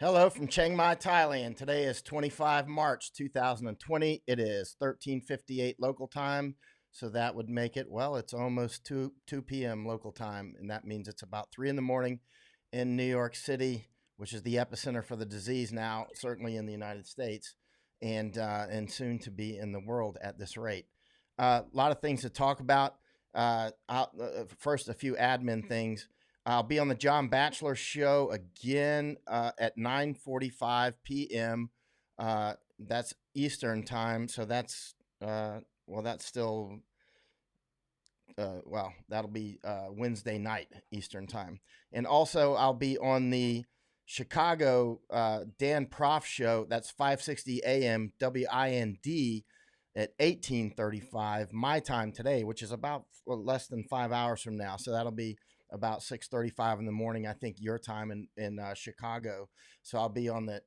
Hello from Chiang Mai, Thailand. Today is 25 March 2020. It is 13:58 local time, so that would make it, well, it's almost 2 p.m. local time, and that means it's about 3 in the morning in New York City, which is the epicenter for the disease now, certainly in the United States, and soon to be in the world at this rate. A lot of things to talk about. First, a few admin things. I'll be on the John Batchelor show again at 9:45 p.m. That's Eastern time, so that's that's still that'll be Wednesday night Eastern time. And also, I'll be on the Chicago Dan Proft show. That's 5:60 a.m. WIND at 18:35 my time today, which is about less than 5 hours from now. So that'll be about 6:35 in the morning, I think, your time in Chicago. So I'll be on the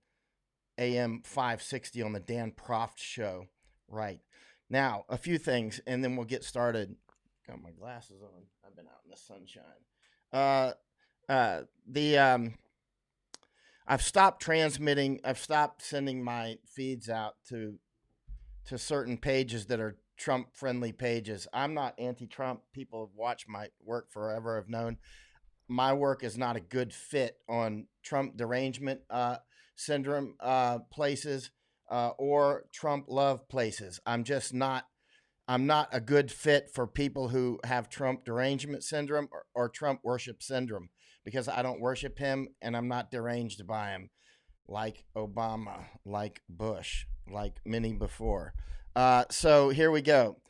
AM 560 on the Dan Proft show. Right. Now, a few things, and then we'll get started. Got my glasses on. I've been out in the sunshine. I've stopped transmitting. I've stopped sending my feeds out to certain pages that are Trump-friendly pages. I'm not anti-Trump. People have watched my work forever, have known my work is not a good fit on Trump derangement syndrome places or Trump love places. I'm not a good fit for people who have Trump derangement syndrome or Trump worship syndrome, because I don't worship him and I'm not deranged by him like Obama, like Bush, like many before. So here we go.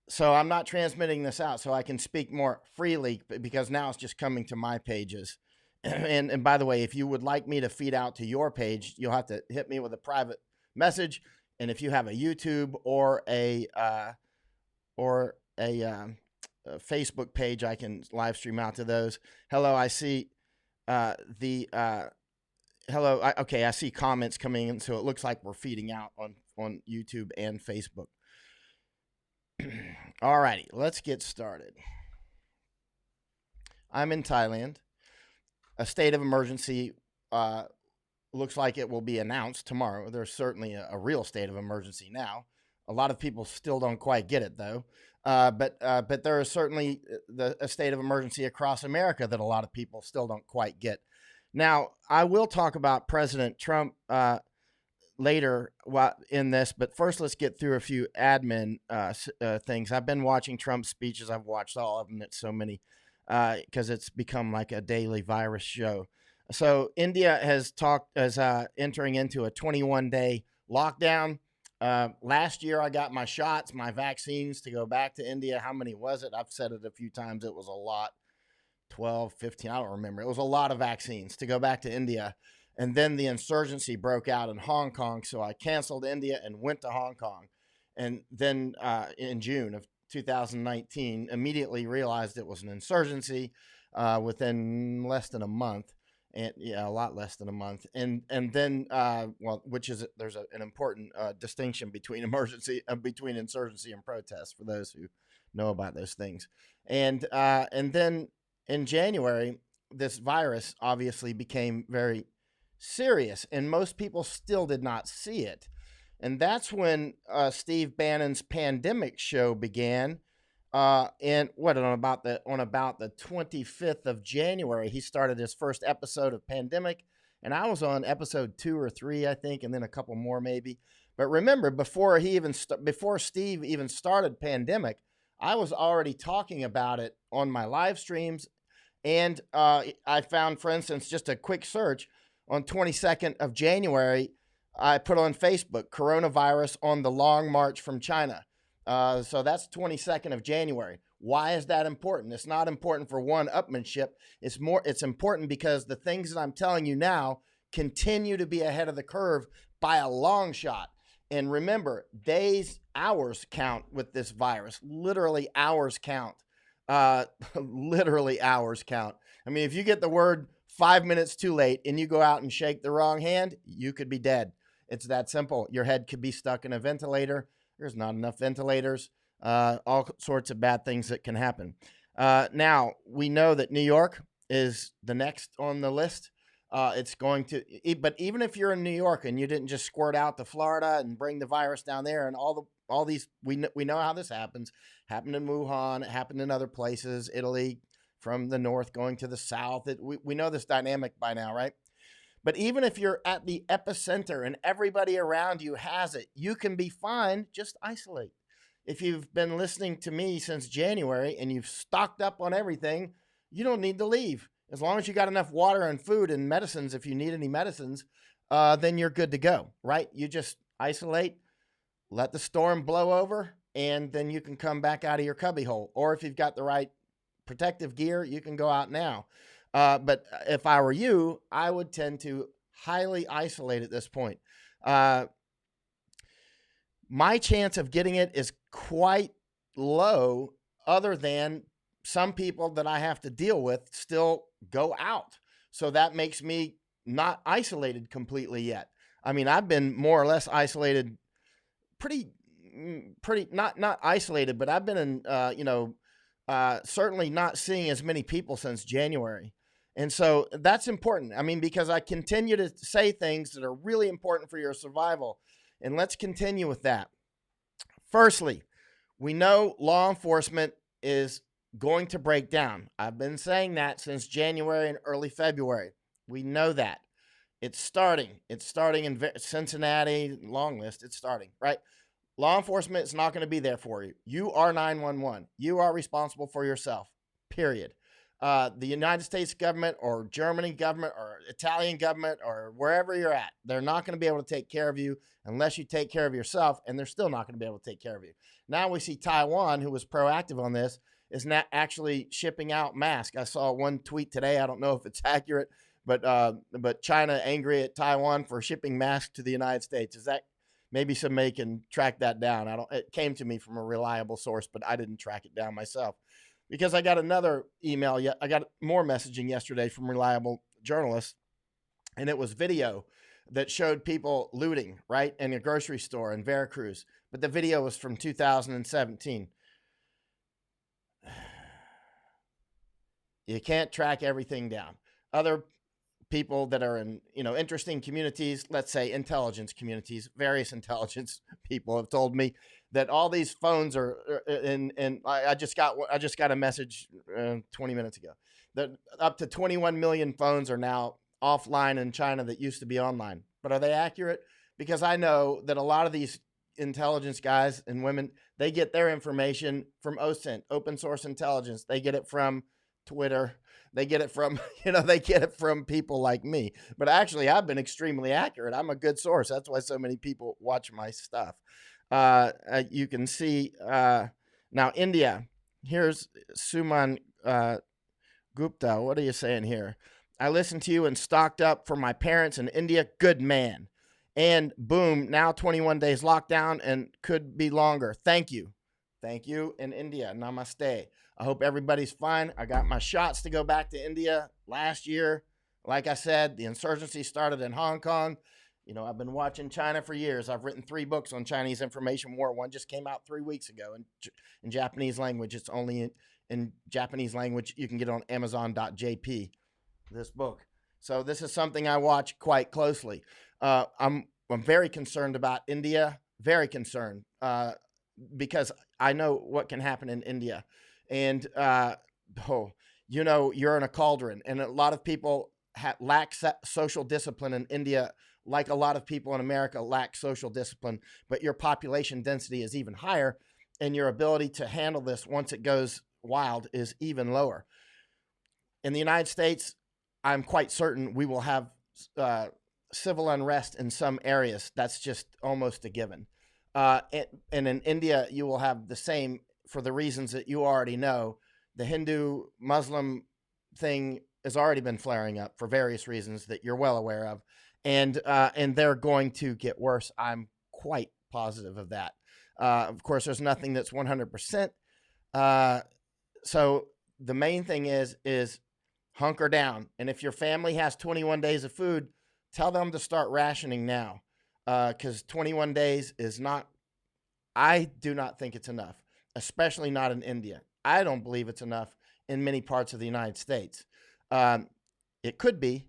So I'm not transmitting this out so I can speak more freely, because now it's just coming to my pages. And by the way, if you would like me to feed out to your page, you'll have to hit me with a private message. And if you have a YouTube or a Facebook page, I can live stream out to those. Hello, I see I see comments coming in, so it looks like we're feeding out on YouTube and Facebook. All righty, let's get started. I'm in Thailand. A state of emergency looks like it will be announced tomorrow. There's certainly a real state of emergency now. A lot of people still don't quite get it, though. But there is certainly a state of emergency across America that a lot of people still don't quite get. Now, I will talk about President Trump later in this, but first let's get through a few admin things. I've been watching Trump's speeches. I've watched all of them. It's so many because it's become like a daily virus show. So India has entering into a 21-day lockdown. Last year, I got my shots, my vaccines to go back to India. How many was it? I've said it a few times. It was a lot. 12, 15, I don't remember. It was a lot of vaccines to go back to India. And then the insurgency broke out in Hong Kong, so I canceled India and went to Hong Kong. And then in June of 2019, immediately realized it was an insurgency within less than a month. And yeah, a lot less than a month. And then, there's an important distinction between insurgency and protest for those who know about those things. And then in January, this virus obviously became very serious, and most people still did not see it. And that's when Steve Bannon's pandemic show began. On about the 25th of January, he started his first episode of Pandemic, and I was on episode 2 or 3, I think, and then a couple more maybe. But remember, before Steve even started Pandemic, I was already talking about it on my live streams. And I found, for instance, just a quick search on 22nd of January, I put on Facebook, coronavirus on the long march from China. So that's 22nd of January. Why is that important? It's not important for one-upmanship. It's important because the things that I'm telling you now continue to be ahead of the curve by a long shot. And remember, hours count with this virus. Literally hours count. Literally hours count. I mean, if you get the word 5 minutes too late and you go out and shake the wrong hand, you could be dead. It's that simple. Your head could be stuck in a ventilator. There's not enough ventilators. All sorts of bad things that can happen. Now, we know that New York is the next on the list. It's going to, but even if you're in New York and you didn't just squirt out to Florida and bring the virus down there, and all these, we know how this happens. Happened in Wuhan. It happened in other places. Italy, from the north going to the south. We know this dynamic by now, right? But even if you're at the epicenter and everybody around you has it, you can be fine. Just isolate. If you've been listening to me since January and you've stocked up on everything, you don't need to leave. As long as you got enough water and food and medicines, if you need any medicines, then you're good to go, right? You just isolate, let the storm blow over, and then you can come back out of your cubbyhole. Or if you've got the right protective gear, you can go out now. But if I were you, I would tend to highly isolate at this point. My chance of getting it is quite low, other than some people that I have to deal with still go out. So that makes me not isolated completely yet. I mean, I've been more or less isolated, pretty, not isolated, but I've been in, certainly not seeing as many people since January. And so that's important. I mean, because I continue to say things that are really important for your survival. And let's continue with that. Firstly, we know law enforcement is going to break down. I've been saying that since January and early February. We know that. It's starting. It's starting in Cincinnati, long list. It's starting, right? Law enforcement is not going to be there for you. You are 911. You are responsible for yourself, period. The United States government or Germany government or Italian government or wherever you're at, they're not going to be able to take care of you unless you take care of yourself, and they're still not going to be able to take care of you. Now we see Taiwan, who was proactive on this, is not actually shipping out masks. I saw one tweet today. I don't know if it's accurate, but China angry at Taiwan for shipping masks to the United States. Is that, maybe somebody can track that down? It came to me from a reliable source, but I didn't track it down myself. Because I got another email, I got more messaging yesterday from reliable journalists, and it was video that showed people looting, right, in a grocery store in Veracruz. But the video was from 2017. You can't track everything down. Other people that are in, interesting communities, let's say intelligence communities, various intelligence people have told me that all these phones are, and I just got a message 20 minutes ago that up to 21 million phones are now offline in China that used to be online. But are they accurate? Because I know that a lot of these intelligence guys and women, they get their information from OSINT, open source intelligence. They get it from Twitter. They get it from, they get it from people like me. But actually, I've been extremely accurate. I'm a good source. That's why so many people watch my stuff. You can see now India. Here's Suman Gupta. What are you saying here? I listened to you and stocked up for my parents in India. Good man. And boom, now 21 days lockdown and could be longer. Thank you. Thank you in India. Namaste. I hope everybody's fine. I got my shots to go back to India last year. Like I said, the insurgency started in Hong Kong. I've been watching China for years. I've written 3 books on Chinese information war. One just came out 3 weeks ago in Japanese language. It's only in Japanese language. You can get it on Amazon.jp, this book. So this is something I watch quite closely. I'm very concerned about India, very concerned, because I know what can happen in India. And, you're in a cauldron, and a lot of people lack social discipline in India, like a lot of people in America lack social discipline, but your population density is even higher, and your ability to handle this once it goes wild is even lower. In the United States, I'm quite certain we will have civil unrest in some areas. That's just almost a given. And in India, you will have the same, for the reasons that you already know. The Hindu-Muslim thing has already been flaring up for various reasons that you're well aware of. And they're going to get worse. I'm quite positive of that. Of course, there's nothing that's 100%. So the main thing is hunker down. And if your family has 21 days of food, tell them to start rationing now. Because 21 days is not, I do not think it's enough, especially not in India. I don't believe it's enough in many parts of the United States. It could be,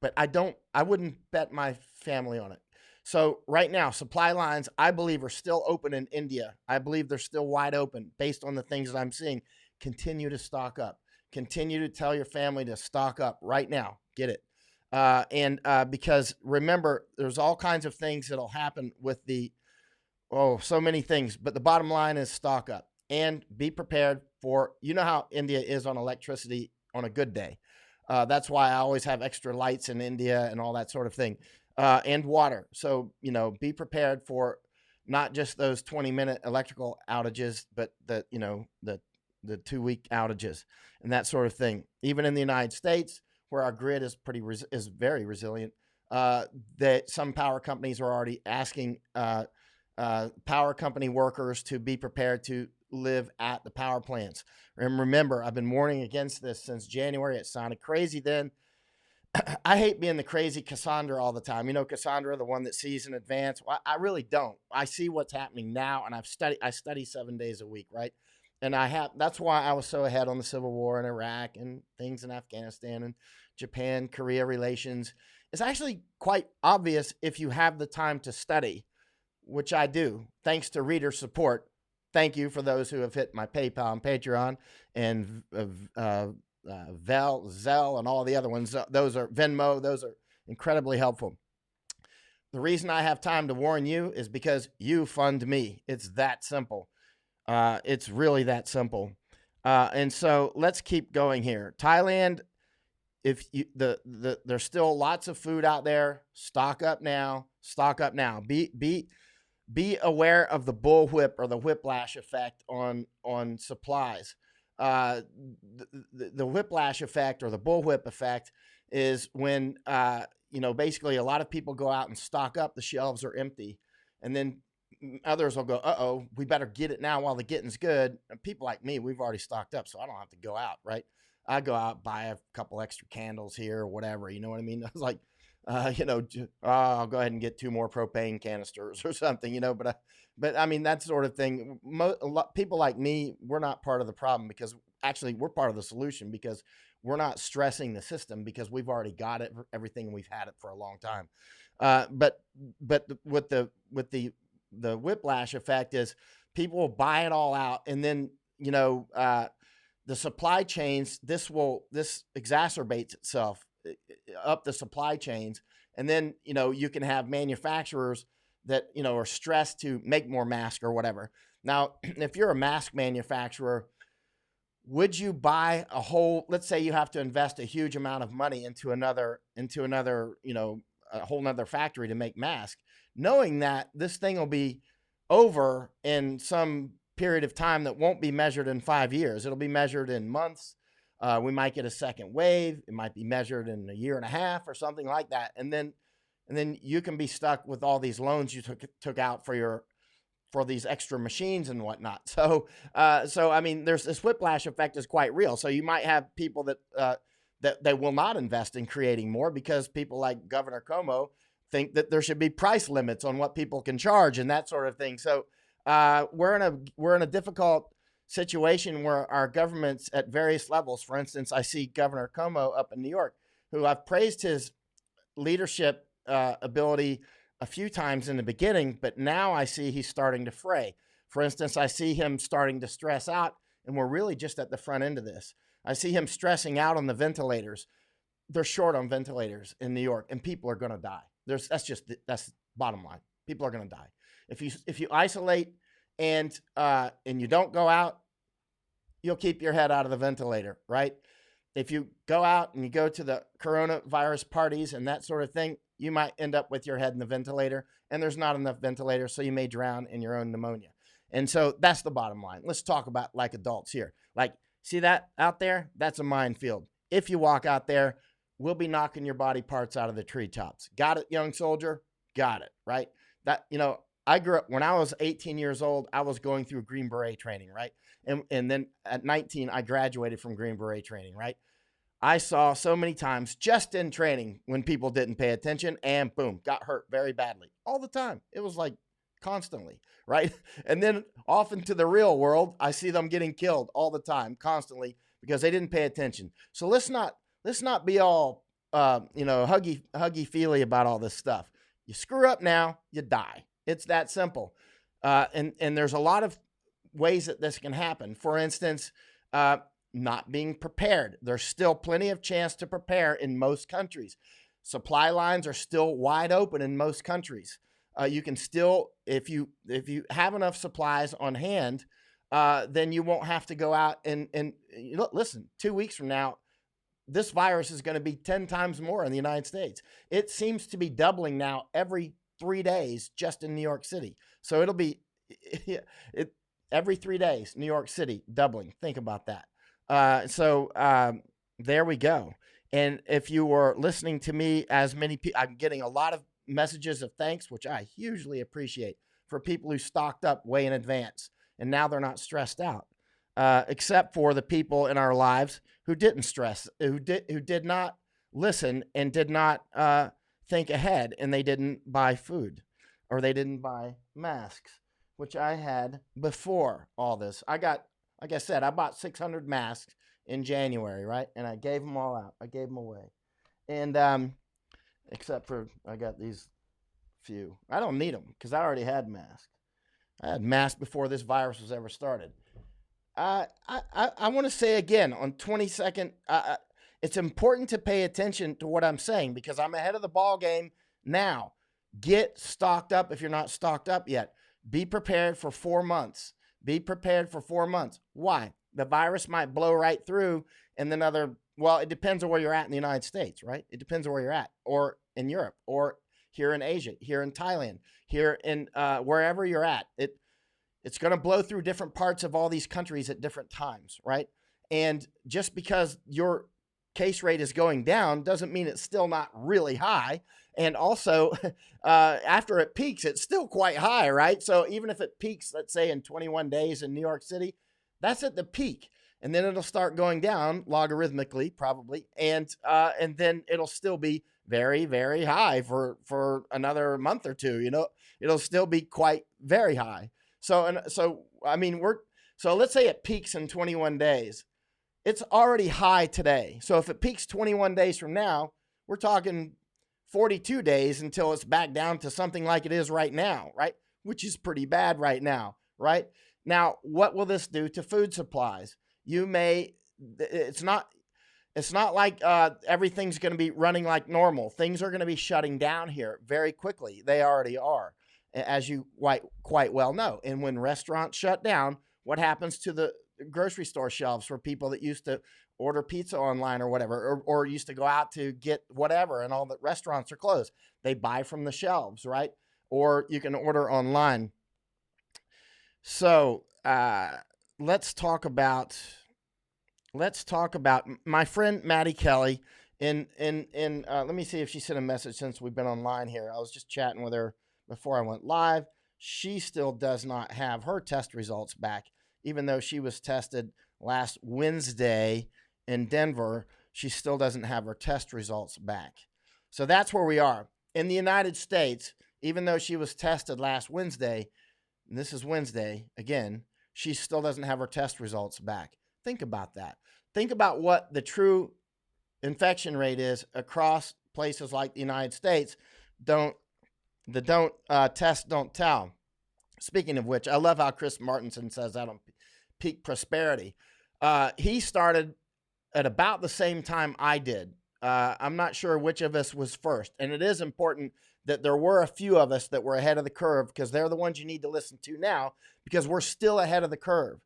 but I wouldn't bet my family on it. So right now, supply lines, I believe, are still open in India. I believe they're still wide open based on the things that I'm seeing. Continue to stock up. Continue to tell your family to stock up right now. Get it. Because remember, there's all kinds of things that'll happen with so many things. But the bottom line is stock up and be prepared for, you know how India is on electricity on a good day. That's why I always have extra lights in India and all that sort of thing, and water. So, be prepared for not just those 20-minute electrical outages, but the 2-week outages and that sort of thing. Even in the United States, where our grid is is very resilient, that some power companies are already asking power company workers to be prepared to live at the power plants. And remember, I've been warning against this since January. It sounded crazy then. I hate being the crazy Cassandra all the time. You know, Cassandra, the one that sees in advance. Well, I really don't. I see what's happening now, and I study 7 days a week, right? And that's why I was so ahead on the Civil War in Iraq and things in Afghanistan and Japan, Korea relations. It's actually quite obvious if you have the time to study, which I do, thanks to reader support. Thank you for those who have hit my PayPal and Patreon and Zelle, and all the other ones. Those are Venmo. Those are incredibly helpful. The reason I have time to warn you is because you fund me. It's that simple. It's really that simple. And so let's keep going here. Thailand, if you, there's still lots of food out there. Stock up now. Stock up now. Be aware of the bullwhip or the whiplash effect on supplies. The whiplash effect or the bullwhip effect is when basically a lot of people go out and stock up. The shelves are empty, and then others will go, uh-oh, we better get it now while the getting's good. And people like me, we've already stocked up, so I don't have to go out, right? I go out, buy a couple extra candles here or whatever. You know what I mean? I was like, I'll go ahead and get 2 more propane canisters or something, but I mean, that sort of thing. People like me, we're not part of the problem, because actually we're part of the solution, because we're not stressing the system, because we've already got it, everything, and we've had it for a long time. But with the whiplash effect is people will buy it all out, and then, the supply chains, this exacerbates itself up the supply chains. And then, you can have manufacturers that, are stressed to make more masks or whatever. Now, if you're a mask manufacturer, would you buy let's say you have to invest a huge amount of money into another, a whole nother factory to make masks, knowing that this thing will be over in some period of time that won't be measured in 5 years. It'll be measured in months. We might get a second wave. It might be measured in a year and a half or something like that. And then you can be stuck with all these loans you took out for these extra machines and whatnot. So I mean, there's this whiplash effect is quite real. So you might have people that they will not invest in creating more, because people like Governor Cuomo think that there should be price limits on what people can charge and that sort of thing. So we're in a difficult situation where our governments at various levels, for instance, I see Governor Cuomo up in New York, who I've praised his leadership ability a few times in the beginning, but now I see he's starting to fray. For instance, I see him starting to stress out, and we're really just at the front end of this. I see him stressing out on the ventilators. They're short on ventilators in New York, and people are going to die. That's bottom line. People are going to die. If you isolate and you don't go out, you'll keep your head out of the ventilator, right? If you go out and you go to the coronavirus parties and that sort of thing, you might end up with your head in the ventilator, and there's not enough ventilators, so you may drown in your own pneumonia. And so that's the bottom line. Let's talk about like adults here. Like, see that out there? That's a minefield. If you walk out there, we'll be knocking your body parts out of the treetops. Got it, young soldier? Got it, right? I grew up, when I was 18 years old, I was going through Green Beret training, right? And then at 19, I graduated from Green Beret training, right? I saw so many times just in training when people didn't pay attention and boom, got hurt very badly all the time. It was like constantly, right? And then off into the real world, I see them getting killed all the time, constantly, because they didn't pay attention. So let's not be all huggy feely about all this stuff. You screw up now, you die. It's that simple. And there's a lot of ways that this can happen. For instance, not being prepared. There's still plenty of chance to prepare in most countries. Supply lines are still wide open in most countries. You can still, if you have enough supplies on hand, then you won't have to go out and listen. 2 weeks from now, this virus is going to be 10 times more in the United States. It seems to be doubling now every 3 days just in New York City. So it'll be every 3 days, New York City doubling. Think about that. There we go. And if you were listening to me, as many people, I'm getting a lot of messages of thanks, which I hugely appreciate, for people who stocked up way in advance. And now they're not stressed out, except for the people in our lives who didn't stress, who did not listen and did not think ahead, and they didn't buy food or they didn't buy masks, which I had before all this. Like I said, I bought 600 masks in January, right? And I gave them all out. I gave them away. And except for I got these few. I don't need them because I already had masks. I had masks before this virus was ever started. I want to say again on 22nd, it's important to pay attention to what I'm saying because I'm ahead of the ball game now. Get stocked up if you're not stocked up yet. Be prepared for 4 months. Be prepared for 4 months. Why? The virus might blow right through and then it depends on where you're at in the United States, right? It depends on where you're at, or in Europe, or here in Asia, here in Thailand, here in wherever you're at. It's going to blow through different parts of all these countries at different times, right? And just because your case rate is going down doesn't mean it's still not really high. And also, after it peaks, it's still quite high, right? So even if it peaks, let's say in 21 days in New York City, that's at the peak. And then it'll start going down logarithmically, probably. And then it'll still be very, very high for another month or two. It'll still be quite very high. So let's say it peaks in 21 days. It's already high today. So if it peaks 21 days from now, we're talking 42 days until it's back down to something like it is right now, right? Which is pretty bad right now, right? Now, what will this do to food supplies? It's not like everything's going to be running like normal. Things are going to be shutting down here very quickly. They already are, as you quite well know. And when restaurants shut down, what happens to the grocery store shelves for people that used to order pizza online or whatever, or used to go out to get whatever, and all the restaurants are closed? They buy from the shelves, right? Or you can order online. So let's talk about my friend Maddie Kelly. Let me see if she sent a message since we've been online here. I was just chatting with her before I went live. She still does not have her test results back, even though she was tested last Wednesday in Denver. She still doesn't have her test results back. So that's where we are in the United States. Even though she was tested last Wednesday, and this is Wednesday again, she still doesn't have her test results back. Think about that. Think about what the true infection rate is across places like the United States. Test, don't tell. Speaking of which, I love how Chris Martinson says that on Peak Prosperity. He started at about the same time I did. I'm not sure which of us was first. And it is important that there were a few of us that were ahead of the curve, because they're the ones you need to listen to now, because we're still ahead of the curve.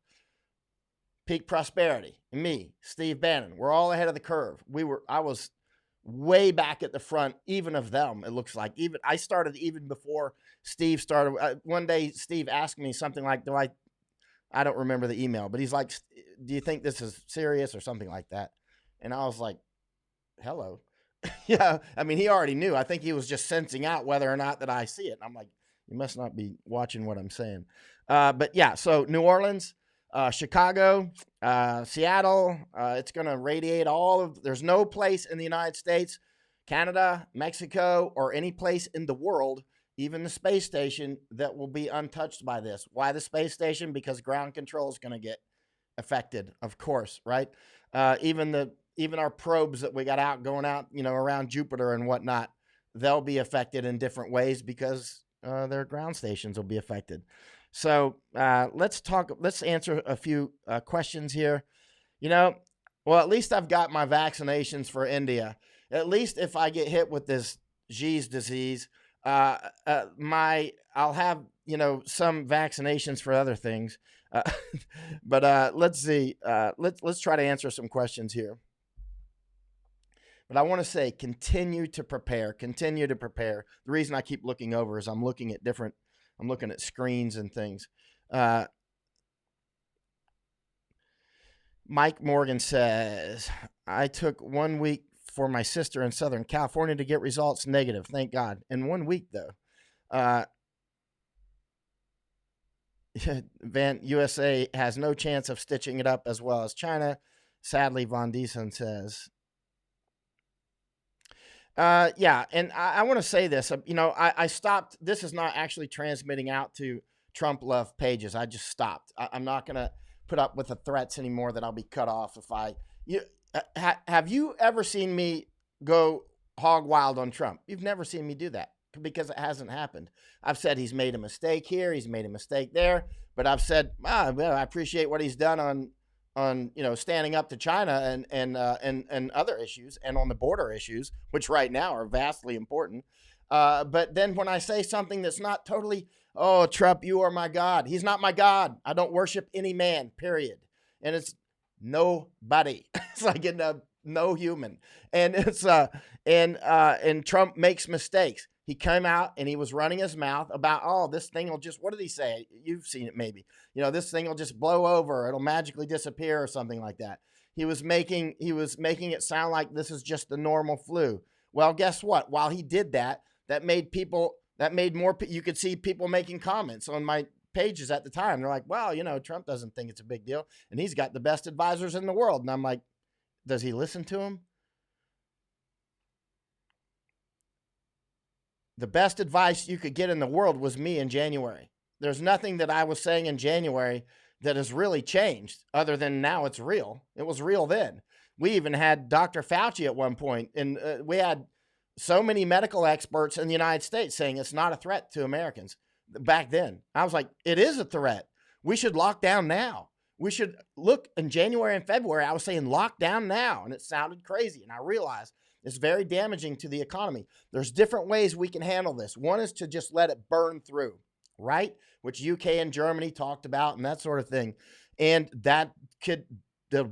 Peak Prosperity, me, Steve Bannon, we're all ahead of the curve. I was way back at the front, even of them, it looks like. I started even before Steve started. One day, Steve asked me something like, I don't remember the email, but he's like, do you think this is serious or something like that? And I was like, hello. Yeah, I mean, he already knew. I think he was just sensing out whether or not that I see it. I'm like, you must not be watching what I'm saying. But yeah, so New Orleans, Chicago, Seattle, it's going to radiate there's no place in the United States, Canada, Mexico, or any place in the world, even the space station, that will be untouched by this. Why the space station? Because ground control is going to get affected, of course, right? Even the even our probes that we got out going out, around Jupiter and whatnot, they'll be affected in different ways because their ground stations will be affected. So let's answer a few questions here. Well, at least I've got my vaccinations for India. At least if I get hit with this G's disease, I'll have some vaccinations for other things. But let's see. Let's try to answer some questions here. But I want to say, continue to prepare. Continue to prepare. The reason I keep looking over is I'm looking at screens and things. Mike Morgan says, I took 1 week for my sister in Southern California to get results negative. Thank God. In 1 week, though. USA has no chance of stitching it up as well as China. Sadly, Von Diesen says. Yeah, and I want to say this. I stopped. This is not actually transmitting out to Trump love pages. I just stopped. I'm not going to put up with the threats anymore that I'll be cut off if have you ever seen me go hog wild on Trump? You've never seen me do that because it hasn't happened. I've said he's made a mistake here, he's made a mistake there, but I've said, well, I appreciate what he's done on standing up to China and other issues and on the border issues, which right now are vastly important. But then when I say something that's not totally, oh, Trump, you are my God. He's not my God. I don't worship any man, period. And it's nobody. It's like no human. And it's and Trump makes mistakes. He came out and he was running his mouth about, oh, this thing will just, what did he say? You've seen it maybe. This thing will just blow over. It'll magically disappear or something like that. He was making it sound like this is just the normal flu. Well, guess what? While he did that, that made more, you could see people making comments on my pages at the time. They're like, wow, Trump doesn't think it's a big deal. And he's got the best advisors in the world. And I'm like, does he listen to him? The best advice you could get in the world was me in January. There's nothing that I was saying in January that has really changed other than now it's real. It was real then. We even had Dr. Fauci at one point, and we had so many medical experts in the United States saying it's not a threat to Americans. Back then, I was like, it is a threat. We should lock down now. We should look in January and February. I was saying lock down now, and it sounded crazy. And I realized it's very damaging to the economy. There's different ways we can handle this. One is to just let it burn through, right? Which UK and Germany talked about and that sort of thing. And that'll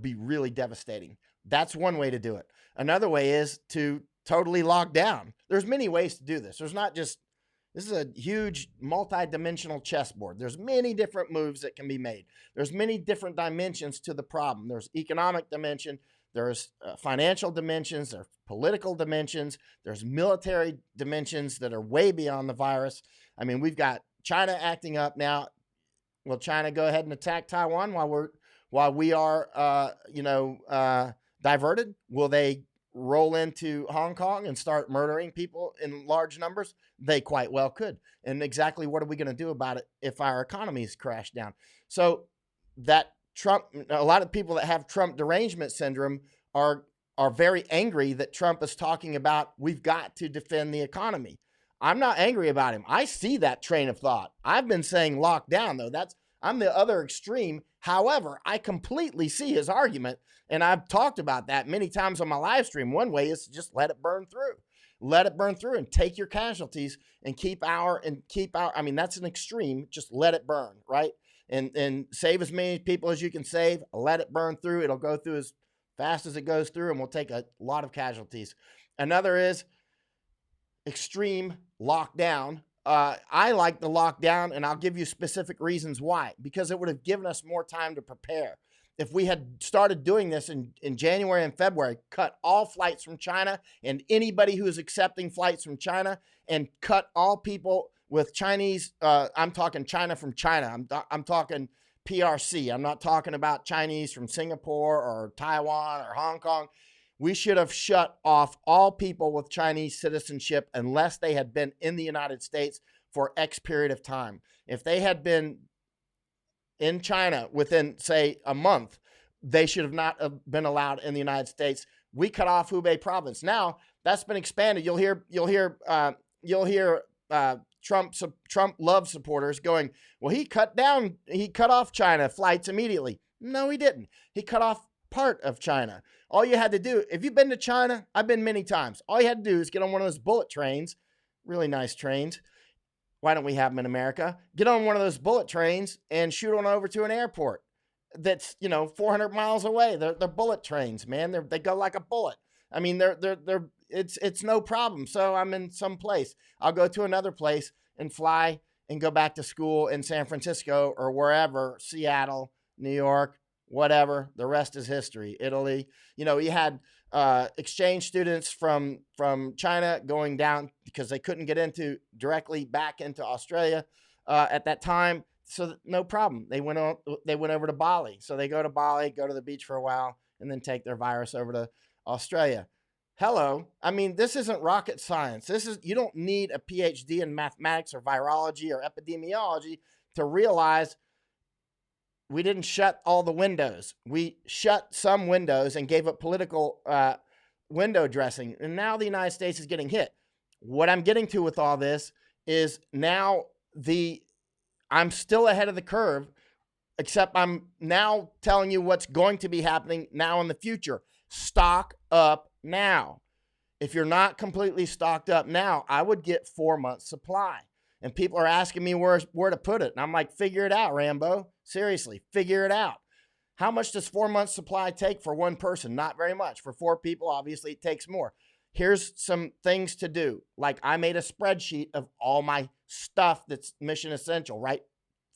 be really devastating. That's one way to do it. Another way is to totally lock down. There's many ways to do this. This is a huge multi-dimensional chessboard. There's many different moves that can be made. There's many different dimensions to the problem. There's economic dimension. There's financial dimensions. There's political dimensions. There's military dimensions that are way beyond the virus. I mean, we've got China acting up now. Will China go ahead and attack Taiwan while we are, diverted? Will they roll into Hong Kong and start murdering people in large numbers? They quite well could. And exactly what are we going to do about it if our economies crash down? So that Trump, a lot of people that have Trump derangement syndrome are very angry that Trump is talking about we've got to defend the economy. I'm not angry about him. I see that train of thought. I've been saying lockdown, though. I'm the other extreme. However, I completely see his argument, and I've talked about that many times on my live stream. One way is to just let it burn through. Let it burn through and take your casualties and keep our, I mean, that's an extreme. Just let it burn, right? And save as many people as you can save. Let it burn through. It'll go through as fast as it goes through, and we'll take a lot of casualties. Another is extreme lockdown. I like the lockdown, and I'll give you specific reasons why. Because it would have given us more time to prepare. If we had started doing this in January and February, cut all flights from China and anybody who is accepting flights from China, and cut all people with Chinese, I'm talking China from China. I'm talking PRC. I'm not talking about Chinese from Singapore or Taiwan or Hong Kong. We should have shut off all people with Chinese citizenship unless they had been in the United States for X period of time. If they had been in China within, say, a month, they should have not have been allowed in the United States. We cut off Hubei province. Now that's been expanded. You'll hear Trump love supporters going, well, he cut off China flights immediately. No, he didn't. He cut off part of China. All you had to do, if you've been to China, I've been many times. All you had to do is get on one of those bullet trains, really nice trains. Why don't we have them in America? Get on one of those bullet trains and shoot on over to an airport that's 400 miles away. They're bullet trains, man. They go like a bullet. I mean, it's no problem. So I'm in some place. I'll go to another place and fly and go back to school in San Francisco or wherever, Seattle, New York, whatever. The rest is history. Italy. You had exchange students from China going down because they couldn't get directly back into Australia at that time. So no problem. They went over to Bali. So they go to Bali, go to the beach for a while, and then take their virus over to Australia. Hello. I mean, this isn't rocket science. You don't need a PhD in mathematics or virology or epidemiology to realize we didn't shut all the windows. We shut some windows and gave up political window dressing. And now the United States is getting hit. What I'm getting to with all this is now I'm still ahead of the curve, except I'm now telling you what's going to be happening now in the future. Stock up now. If you're not completely stocked up now, I would get 4 months supply. And people are asking me where to put it. And I'm like, figure it out, Rambo. Seriously, figure it out. How much does 4 months supply take for one person? Not very much. For 4 people, obviously, it takes more. Here's some things to do. Like I made a spreadsheet of all my stuff that's mission essential, right?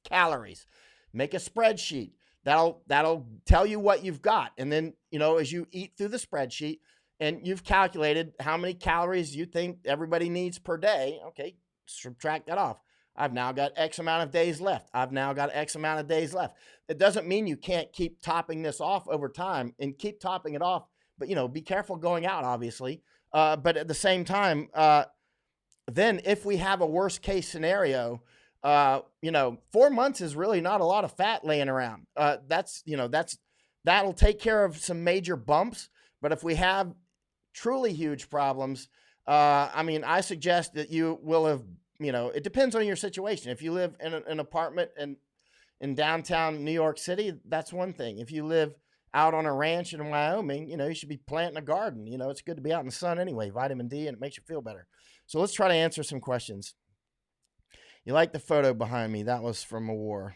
Calories. Make a spreadsheet. That'll tell you what you've got. And then, as you eat through the spreadsheet and you've calculated how many calories you think everybody needs per day, okay, subtract that off. I've now got X amount of days left. It doesn't mean you can't keep topping this off over time and keep topping it off. But, be careful going out, obviously. But at the same time, then if we have a worst case scenario, 4 months is really not a lot of fat laying around. That'll take care of some major bumps. But if we have truly huge problems, I suggest that you will have, it depends on your situation. If you live in an apartment in downtown New York City, that's one thing. If you live out on a ranch in Wyoming, you should be planting a garden. It's good to be out in the sun anyway, vitamin D, and it makes you feel better. So let's try to answer some questions. You like the photo behind me? That was from a war.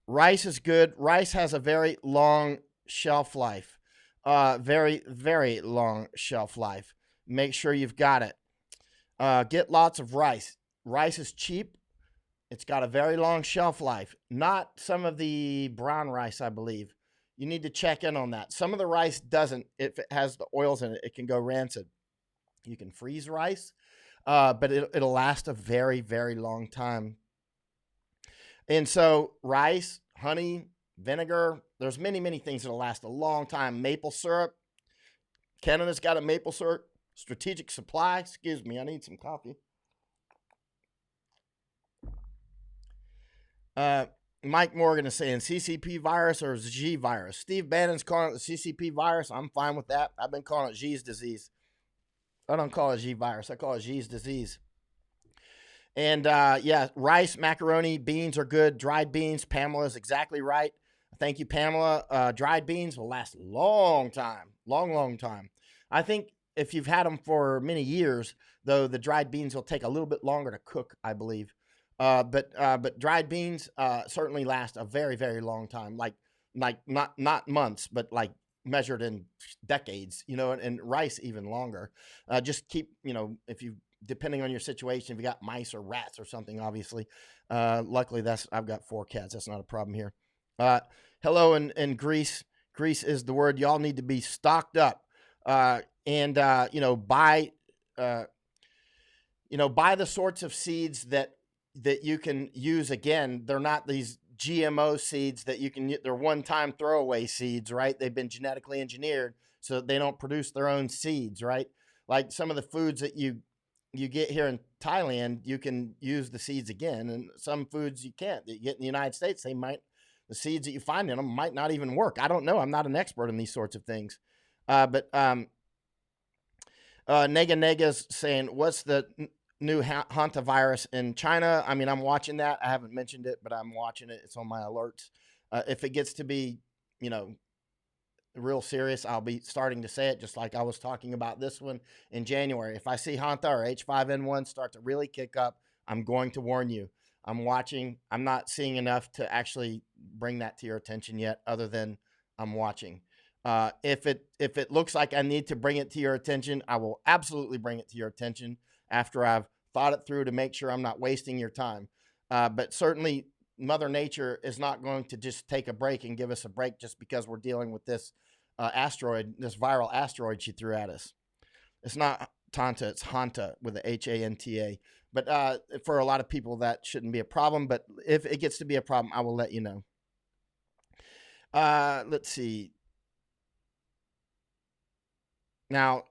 Rice is good. Rice has a very long shelf life. Very, very long shelf life. Make sure you've got it. Get lots of rice. Rice is cheap. It's got a very long shelf life. Not some of the brown rice, I believe. You need to check in on that. Some of the rice doesn't. If it has the oils in it, it can go rancid. You can freeze rice. But it'll last a very, very long time. And so rice, honey, vinegar, there's many, many things that'll last a long time. Maple syrup. Canada's got a maple syrup strategic supply. Excuse me, I need some coffee. Mike Morgan is saying CCP virus or G virus. Steve Bannon's calling it the CCP virus. I'm fine with that. I've been calling it G's disease. I don't call it G virus. I call it G's disease. And rice, macaroni, beans are good. Dried beans, Pamela is exactly right. Thank you, Pamela. Dried beans will last a long time. Long time. I think if you've had them for many years, though, the dried beans will take a little bit longer to cook, I believe. But dried beans certainly last a very, very long time. Like not months, but like measured in decades, and rice even longer. Just keep, if you, depending on your situation, if you got mice or rats or something, obviously. Luckily, I've got 4 cats. That's not a problem here. Hello in Greece. Greece is the word. Y'all need to be stocked up. Buy the sorts of seeds that you can use again. They're not these GMO seeds that you can, they're one-time throwaway seeds, right? They've been genetically engineered so that they don't produce their own seeds, right? Like some of the foods that you get here in Thailand, you can use the seeds again, and some foods you can't. That you get in the United States, they might The seeds that you find in them might not even work. I don't know. I'm not an expert in these sorts of things. But Nega Nega's saying, what's the new hantavirus in China? I mean, I'm watching that. I haven't mentioned it, but I'm watching it. It's on my alerts. If it gets to be, real serious, I'll be starting to say it, just like I was talking about this one in January. If I see Hanta or H5N1 start to really kick up, I'm going to warn you. I'm watching. I'm not seeing enough to actually bring that to your attention yet, other than I'm watching. If it looks like I need to bring it to your attention, I will absolutely bring it to your attention after I've thought it through to make sure I'm not wasting your time. But certainly, Mother Nature is not going to just take a break and give us a break just because we're dealing with this asteroid, this viral asteroid she threw at us. It's not Tanta, it's Hanta with a Hanta. But for a lot of people, that shouldn't be a problem. But if it gets to be a problem, I will let you know. Let's see. Now,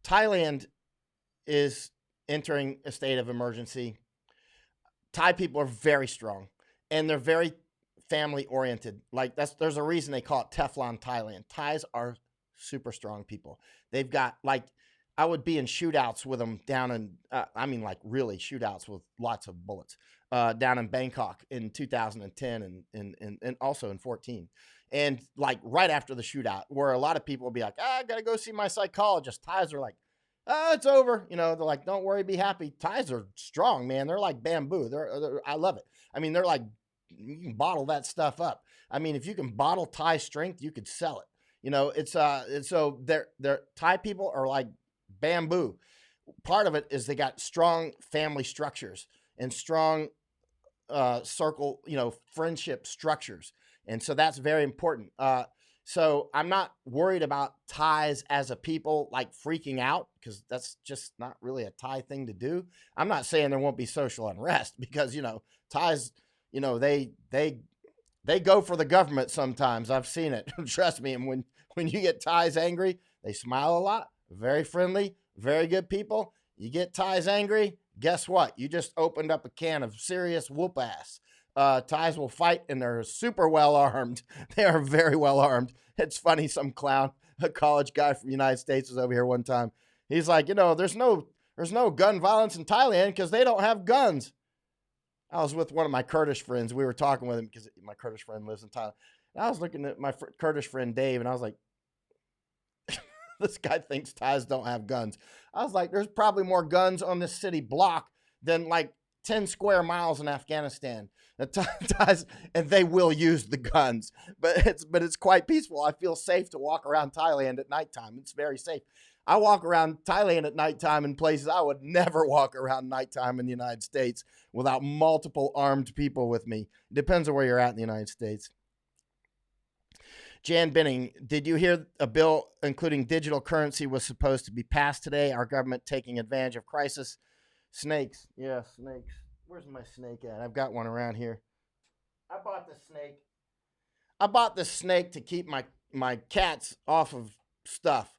Thailand is entering a state of emergency. Thai people are very strong, and they're very family oriented. Like there's a reason they call it Teflon Thailand. Thais are super strong people. They've got, like, I would be in shootouts with them down in, like really shootouts with lots of bullets down in Bangkok in 2010 and also in 14. And like right after the shootout, where a lot of people will be like, I got to go see my psychologist. Thais are like, it's over. They're like, don't worry, be happy. Thais are strong, man. They're like bamboo. I love it. I mean, they're like, you can bottle that stuff up. I mean, if you can bottle Thai strength, you could sell it. It's so they're Thai people are like bamboo. Part of it is they got strong family structures and strong circle, friendship structures. And so that's very important. So I'm not worried about Thais as a people like freaking out, because that's just not really a Thai thing to do. I'm not saying there won't be social unrest, because, Thais, they go for the government sometimes. I've seen it. Trust me. And when you get Thais angry, they smile a lot, very friendly, very good people. You get Thais angry, guess what? You just opened up a can of serious whoop ass. Thais will fight, and they're super well armed. They are very well armed. It's funny, some clown, a college guy from the United States, was over here one time. He's like, there's no gun violence in Thailand because they don't have guns. I was with one of my Kurdish friends. We were talking with him because my Kurdish friend lives in Thailand. And I was looking at my Kurdish friend Dave, and I was like, this guy thinks Thais don't have guns. I was like, there's probably more guns on this city block than like 10 square miles in Afghanistan. The Thais, and they will use the guns, but it's quite peaceful. I feel safe to walk around Thailand at nighttime. It's very safe. I walk around Thailand at nighttime in places I would never walk around nighttime in the United States without multiple armed people with me. It depends on where you're at in the United States. Jan Benning, did you hear a bill including digital currency was supposed to be passed today? Our government taking advantage of crisis. Snakes. Yeah, snakes. Where's my snake at? I've got one around here. I bought this snake to keep my cats off of stuff.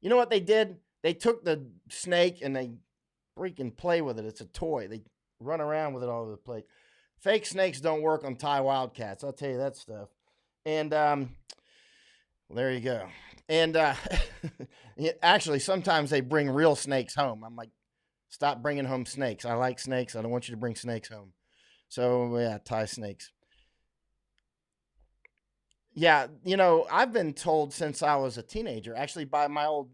You know what they did? They took the snake and they freaking play with it. It's a toy. They run around with it all over the place. Fake snakes don't work on Thai wildcats. I'll tell you that stuff. And there you go. And actually, sometimes they bring real snakes home. I'm like, stop bringing home snakes. I like snakes. I don't want you to bring snakes home. So, yeah, Thai snakes. Yeah, I've been told since I was a teenager, actually by my old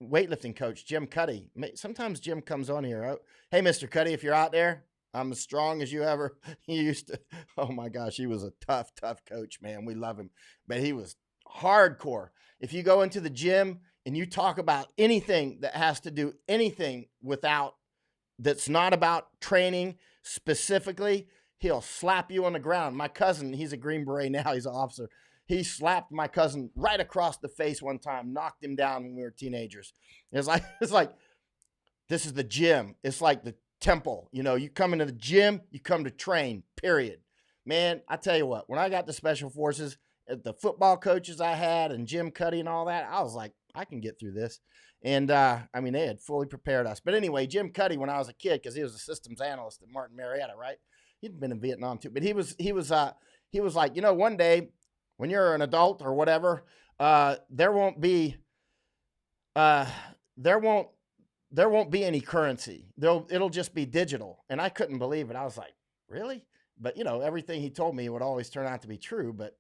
weightlifting coach, Jim Cuddy. Sometimes Jim comes on here. Oh, hey, Mr. Cuddy, if you're out there, I'm as strong as you ever. He used to. Oh, my gosh, he was a tough coach, man. We love him. But he was hardcore. If you go into the gym and you talk about anything that has to do anything that's not about training specifically, he'll slap you on the ground. My cousin, he's a Green Beret now, he's an officer. He slapped my cousin right across the face one time, knocked him down when we were teenagers. It's like this is the gym. It's like the temple. You come into the gym, you come to train, period. Man, I tell you what, when I got to Special Forces, the football coaches I had and Jim Cuddy and all that, I was like, I can get through this. And I mean, they had fully prepared us. But anyway, Jim Cuddy, when I was a kid, because he was a systems analyst at Martin Marietta, right? He'd been in Vietnam too. But he was like, one day when you're an adult or whatever, there won't be uh, there won't there won't be any currency. It'll just be digital. And I couldn't believe it. I was like, really? But everything he told me would always turn out to be true. But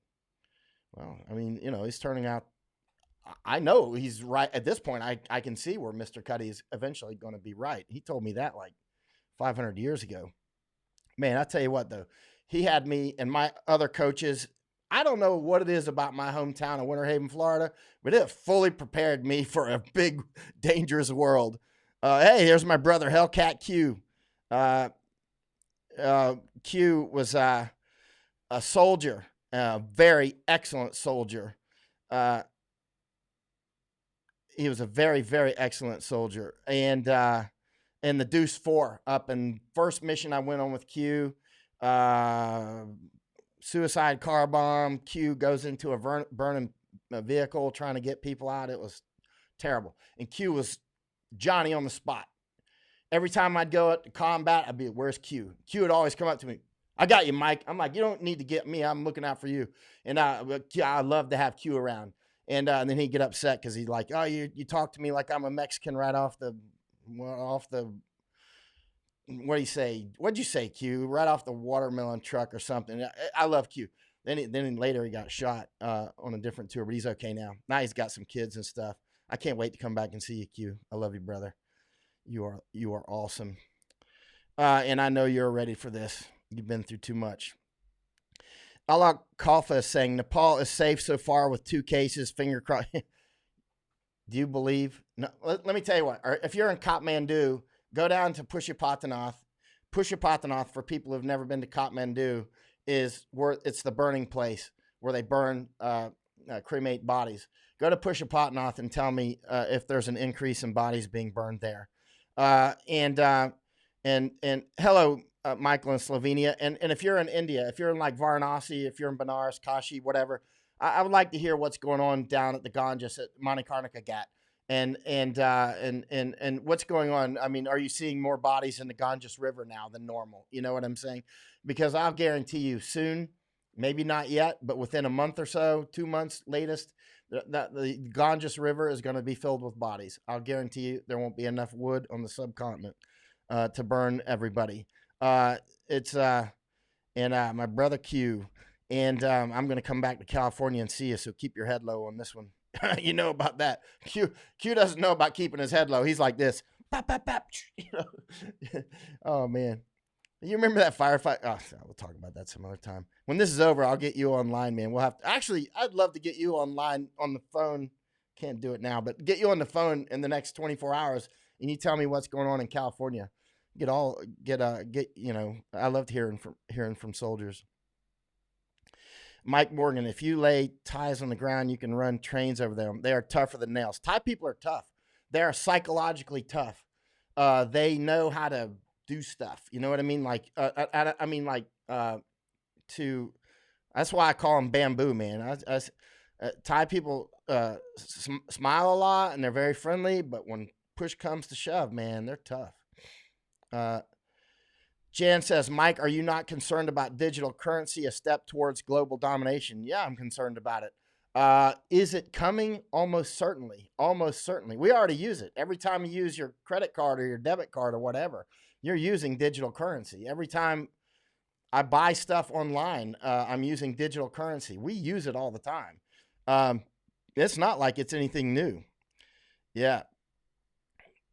well, I mean, he's turning out. I know he's right at this point. I can see where Mr. Cuddy is eventually going to be right. He told me that like 500 years ago. Man, I tell you what though, he had me and my other coaches. I don't know what it is about my hometown of Winter Haven, Florida, but it fully prepared me for a big, dangerous world. Hey, here's my brother Hellcat Q. Q was a soldier, a very excellent soldier. He was a very, very excellent soldier. And in the Deuce 4 up in first mission I went on with Q, suicide car bomb. Q goes into a burning vehicle trying to get people out. It was terrible. And Q was Johnny on the spot. Every time I'd go to combat, I'd be, where's Q? Q would always come up to me. I got you, Mike. I'm like, you don't need to get me. I'm looking out for you. And I love to have Q around. And then he'd get upset because he's like, oh, you talk to me like I'm a Mexican right off the, what do you say? What'd you say, Q? Right off the watermelon truck or something. I love Q. Then later he got shot on a different tour, but he's okay now. Now he's got some kids and stuff. I can't wait to come back and see you, Q. I love you, brother. You are awesome. And I know you're ready for this. You've been through too much. Alak Kalfa is saying Nepal is safe so far with 2 cases. Finger crossed. Do you believe? No. Let me tell you what. If you're in Kathmandu, go down to Pushapatanath. Pushapatanath, for people who've never been to Kathmandu, is where it's the burning place where they burn, cremate bodies. Go to Pushapatanath and tell me if there's an increase in bodies being burned there. And hello, Michael in Slovenia. And if you're in India, if you're in like Varanasi, if you're in Banaras, Kashi, whatever, I would like to hear what's going on down at the Ganges at Manikarnika Ghat. And what's going on? I mean, are you seeing more bodies in the Ganges River now than normal? You know what I'm saying? Because I'll guarantee you soon, maybe not yet, but within a month or so, 2 months latest, the Ganges River is going to be filled with bodies. I'll guarantee you there won't be enough wood on the subcontinent to burn everybody. It's my brother Q, and I'm going to come back to California and see you, so keep your head low on this one. You know about that. Q doesn't know about keeping his head low. He's like this. Pop, pop, pop. Oh, man. You remember that firefight? Oh, we'll talk about that some other time. When this is over, I'll get you online, man. We'll have to, actually, I'd love to get you online on the phone. Can't do it now, but get you on the phone in the next 24 hours, and you tell me what's going on in California. I loved hearing from soldiers. Mike Morgan, if you lay ties on the ground, you can run trains over them. They are tougher than nails. Thai people are tough. They are psychologically tough. They know how to do stuff. You know what I mean? Like, that's why I call them bamboo, man. Thai people smile a lot and they're very friendly, but when push comes to shove, man, they're tough. Jan says, Mike, are you not concerned about digital currency, a step towards global domination? Yeah, I'm concerned about it. Is it coming? Almost certainly. Almost certainly. We already use it. Every time you use your credit card or your debit card or whatever, you're using digital currency. Every time I buy stuff online, I'm using digital currency. We use it all the time. It's not like it's anything new. Yeah.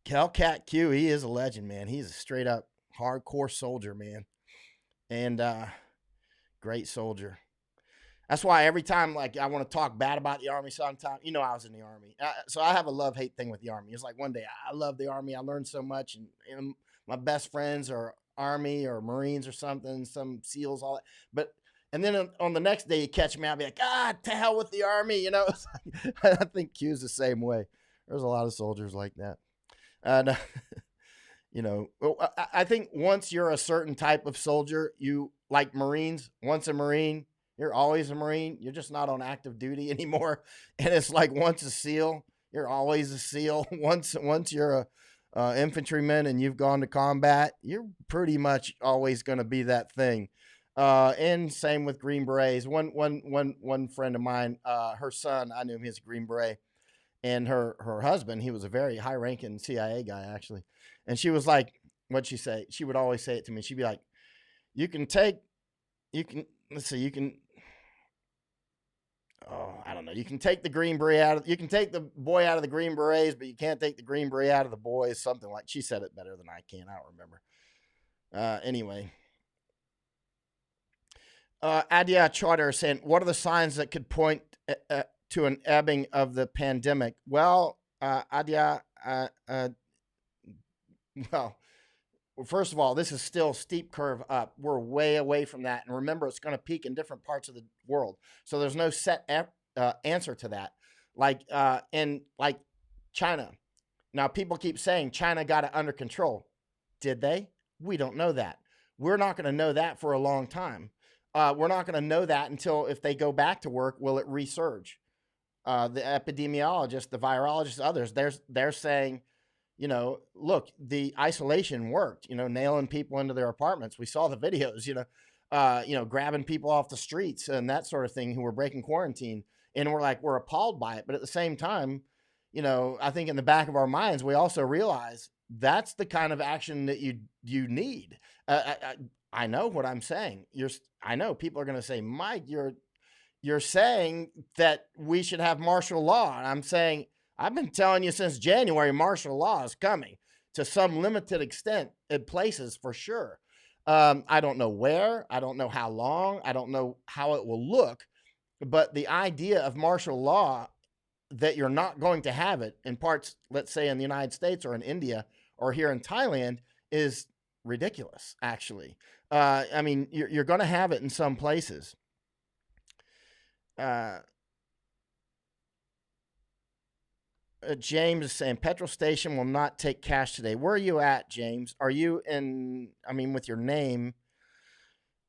Hellcat Q, he is a legend, man. He's a straight up hardcore soldier, man. And great soldier. That's why every time, like, I want to talk bad about the Army sometimes, I was in the Army. So I have a love-hate thing with the Army. It's like one day, I love the Army. I learned so much. And my best friends are Army or Marines or something, some SEALs, all that. And then on the next day, you catch me, I'll be like, to hell with the Army. It's like, I think Q's the same way. There's a lot of soldiers like that. I think once you're a certain type of soldier, you like Marines, once a Marine, you're always a Marine. You're just not on active duty anymore. And it's like once a SEAL, You're always a SEAL. Once you're a infantryman and you've gone to combat, you're pretty much always going to be that thing. And same with Green Berets. One friend of mine, her son, I knew him. He's a Green Beret, and her husband, he was a very high ranking CIA guy actually. And she was like, what'd she say? She would always say it to me. She'd be like, you can take, you can, let's see, you can, oh, I don't know. You can take the Green Beret out of, you can take the boy out of the Green Berets, but you can't take the Green Beret out of the boys. Something like, she said it better than I can. I don't remember. Anyway, Adia Charter saying, what are the signs that could point to an ebbing of the pandemic? Well, Adia, well, first of all, this is still steep curve up. We're way away from that. And remember, it's going to peak in different parts of the world. So there's no set answer to that. Like in like China. Now, people keep saying China got it under control. Did they? We don't know that. We're not going to know that for a long time. We're not going to know that until if they go back to work, will it resurge? The epidemiologists, the virologists, others, they're saying, look, the isolation worked, nailing people into their apartments. We saw the videos, grabbing people off the streets and that sort of thing who were breaking quarantine. And we're appalled by it. But at the same time, I think in the back of our minds, we also realize that's the kind of action that you need. I know what I'm saying. I know people are going to say, Mike, you're saying that we should have martial law. And I'm saying, I've been telling you since January, martial law is coming to some limited extent in places for sure. I don't know where, I don't know how long, I don't know how it will look, but the idea of martial law, that you're not going to have it in parts, let's say in the United States or in India or here in Thailand, is ridiculous, actually. I mean, you're going to have it in some places. James is saying petrol station will not take cash today. Where are you at, James? Are you in, I mean, with your name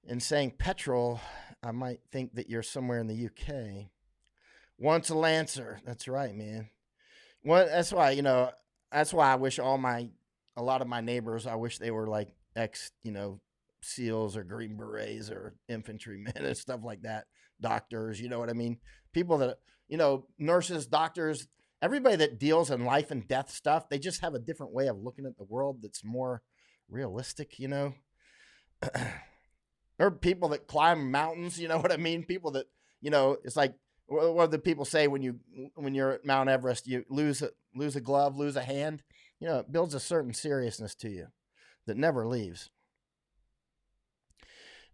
and saying petrol, I might think that you're somewhere in the UK. Once a Lancer. That's right, man. Well, that's why I wish a lot of my neighbors, I wish they were like ex, SEALs or Green Berets or infantrymen and stuff like that. Doctors, you know what I mean? People that, nurses, doctors, everybody that deals in life and death stuff, they just have a different way of looking at the world that's more realistic, Or people that climb mountains, you know what I mean? People that, it's like, what do the people say when you're at Mount Everest, you lose a glove, lose a hand? It builds a certain seriousness to you that never leaves.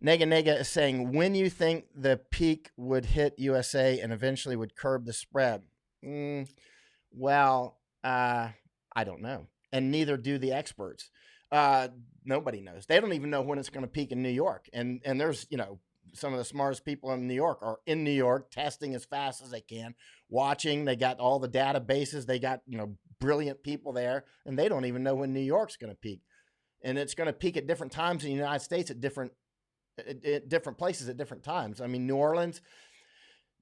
Nega is saying, when you think the peak would hit USA and eventually would curb the spread? Well, I don't know. And neither do the experts. Nobody knows. They don't even know when it's going to peak in New York. And there's, some of the smartest people in New York are in New York testing as fast as they can, watching. They got all the databases. They got, brilliant people there. And they don't even know when New York's going to peak. And it's going to peak at different times in the United States at different places at different times. I mean, New Orleans,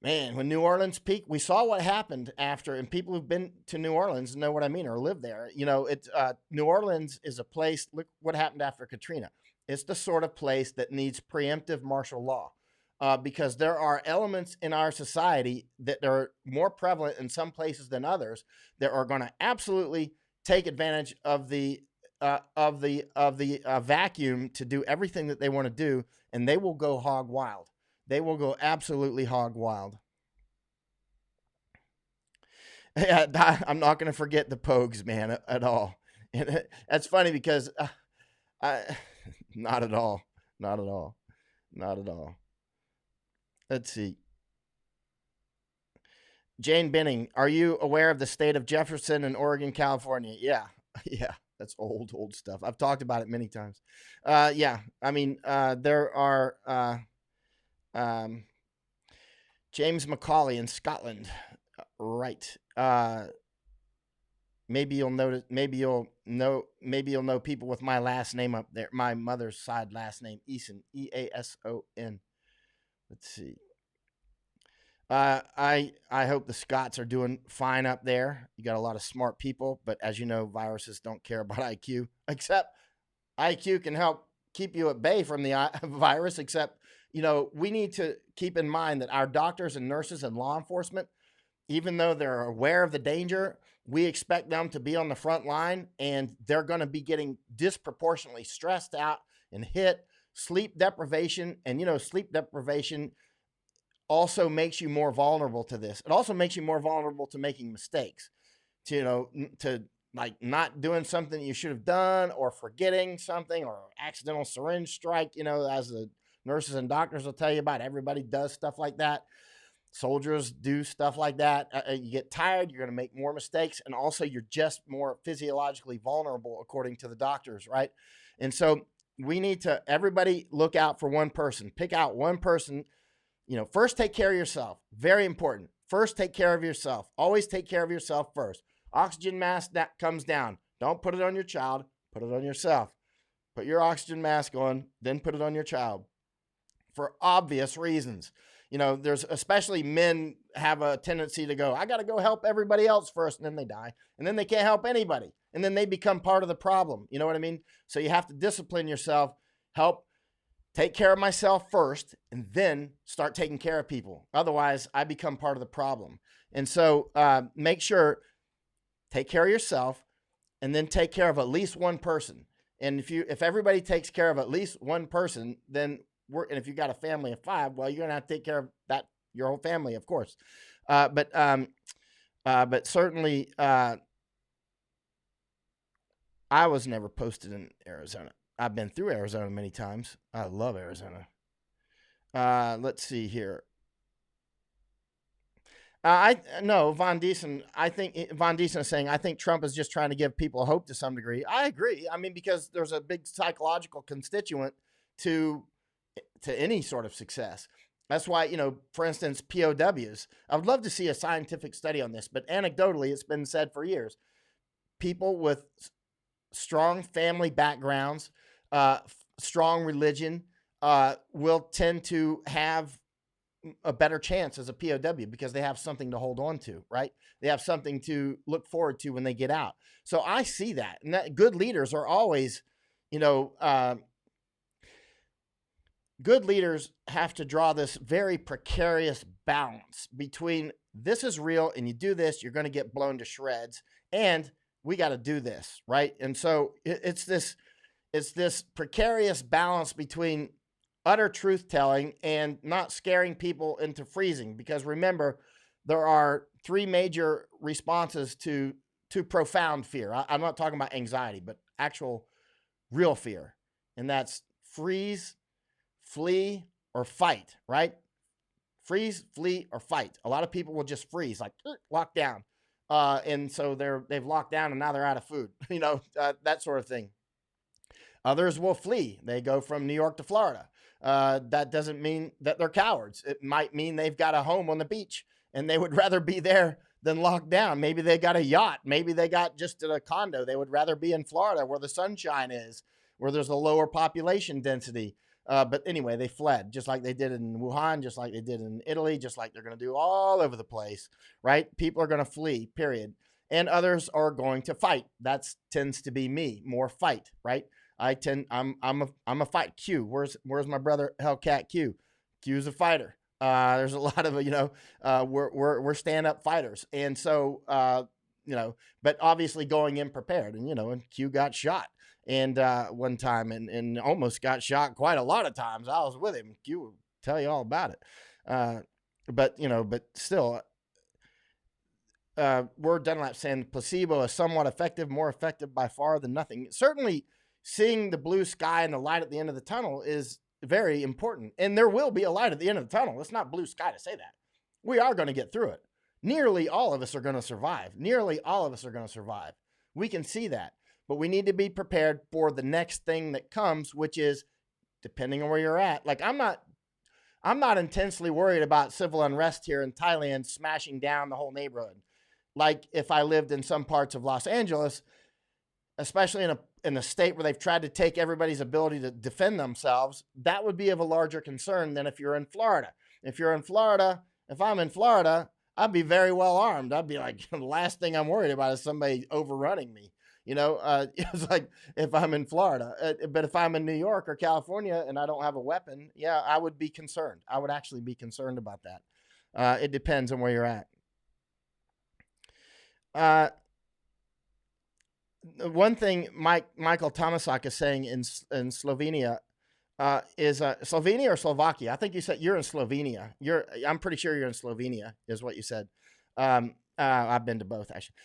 man, when New Orleans peaked, we saw what happened after, and people who've been to New Orleans know what I mean or live there. It's New Orleans is a place. Look what happened after Katrina. It's the sort of place that needs preemptive martial law because there are elements in our society that are more prevalent in some places than others that are going to absolutely take advantage of the vacuum to do everything that they want to do, and they will go hog wild. They will go absolutely hog wild. Yeah, I'm not going to forget the Pogues, man, at all. And that's funny because not at all, not at all, not at all. Let's see. Jane Benning, are you aware of the state of Jefferson in Oregon, California? Yeah, yeah. That's old stuff. I've talked about it many times. Yeah, I mean, there are James Macaulay in Scotland, right? Maybe you'll notice. Maybe you'll know people with my last name up there. My mother's side last name, Eason, Eason. Let's see. I hope the Scots are doing fine up there. You got a lot of smart people, but as you know, viruses don't care about IQ. Except IQ can help keep you at bay from the virus. Except we need to keep in mind that our doctors and nurses and law enforcement, even though they're aware of the danger, we expect them to be on the front line, and they're going to be getting disproportionately stressed out and hit. Sleep deprivation, and sleep deprivation also makes you more vulnerable to this. It also makes you more vulnerable to making mistakes, to like not doing something you should have done, or forgetting something, or accidental syringe strike, as the nurses and doctors will tell you about. Everybody does stuff like that. Soldiers do stuff like that. You get tired, you're going to make more mistakes, and also you're just more physiologically vulnerable, according to the doctors, right? And so we need to, everybody, look out for one person. Pick out one person. First take care of yourself. Very important. First take care of yourself. Always take care of yourself first. Oxygen mask that comes down. Don't put it on your child. Put it on yourself. Put your oxygen mask on, then put it on your child, for obvious reasons. There's, especially men have a tendency to go, I got to go help everybody else first, and then they die, and then they can't help anybody, and then they become part of the problem. You know what I mean? So you have to discipline yourself, take care of myself first, and then start taking care of people. Otherwise, I become part of the problem. And so make sure, take care of yourself, and then take care of at least one person. And if everybody takes care of at least one person, then and if you got a family of 5, well, you're gonna have to take care of that, your whole family, of course. But certainly, I was never posted in Arizona. I've been through Arizona many times. I love Arizona. Let's see here. Von Deason. I think Von Deason is saying, I think Trump is just trying to give people hope to some degree. I agree. I mean, because there's a big psychological constituent to any sort of success. That's why, for instance, POWs. I would love to see a scientific study on this, but anecdotally, it's been said for years. People with strong family backgrounds, strong religion, will tend to have a better chance as a POW, because they have something to hold on to, right? They have something to look forward to when they get out. So I see that, and that good leaders are always, good leaders have to draw this very precarious balance between, this is real, and you do this, you're going to get blown to shreds, and we got to do this, right? And so it's this precarious balance between utter truth telling and not scaring people into freezing. Because remember, there are 3 major responses to profound fear. I'm not talking about anxiety, but actual real fear. And that's freeze, flee, or fight, right? Freeze, flee, or fight. A lot of people will just freeze, like lock down. And so they've locked down, and now they're out of food, that sort of thing. Others will flee. They go from New York to Florida. That doesn't mean that they're cowards. It might mean they've got a home on the beach, and they would rather be there than locked down. Maybe they got a yacht. Maybe they got just a condo. They would rather be in Florida, where the sunshine is, where there's a lower population density. But anyway, they fled, just like they did in Wuhan, just like they did in Italy, just like they're going to do all over the place, right? People are going to flee, period. And others are going to fight. That tends to be me, more fight, right? I'm a fight. Q. Where's my brother Hellcat Q? Q's a fighter. There's a lot of we're stand up fighters, and so but obviously going in prepared, and Q got shot, and one time, and almost got shot quite a lot of times. I was with him. Q will tell you all about it. But still. Word Dunlap saying placebo is somewhat effective, more effective by far than nothing. Certainly, seeing the blue sky and the light at the end of the tunnel is very important. And there will be a light at the end of the tunnel. It's not blue sky to say that. We are going to get through it. Nearly all of us are going to survive. Nearly all of us are going to survive. We can see that. But we need to be prepared for the next thing that comes, which is, depending on where you're at. Like, I'm not intensely worried about civil unrest here in Thailand smashing down the whole neighborhood. Like if I lived in some parts of Los Angeles, especially in a state where they've tried to take everybody's ability to defend themselves, that would be of a larger concern than if you're in Florida. If you're in Florida, If I'm in Florida, I'd be very well armed. I'd be like, the last thing I'm worried about is somebody overrunning me. It's like if I'm in Florida, but if I'm in New York or California and I don't have a weapon, yeah, I would be concerned. I would actually be concerned about that. It depends on where you're at. Uh, One thing Michael Tomasak is saying in Slovenia is Slovenia or Slovakia. I think you said you're in Slovenia. I'm pretty sure you're in Slovenia, is what you said. I've been to both actually,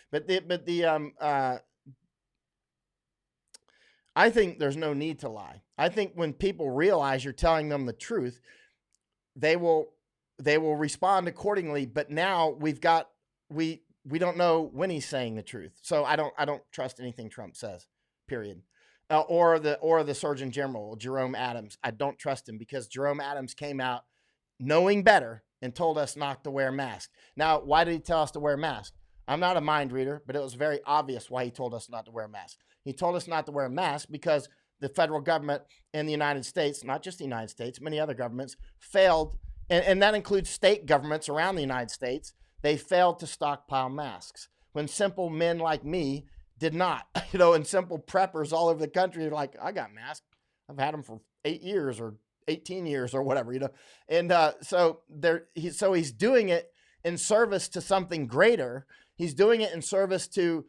I think there's no need to lie. I think when people realize you're telling them the truth, they will respond accordingly. But now we don't know when he's saying the truth, so I don't trust anything Trump says. Period. Or the Surgeon General Jerome Adams. I don't trust him because Jerome Adams came out knowing better and told us not to wear masks. Now, why did he tell us to wear masks? I'm not a mind reader, but it was very obvious why he told us not to wear masks. He told us not to wear masks because the federal government in the United States, not just the United States, many other governments failed, and that includes state governments around the United States. They failed to stockpile masks when simple men like me did not. And simple preppers all over the country are like, I got masks. I've had them for 8 years or 18 years or whatever, And so he's doing it in service to something greater. He's doing it in service to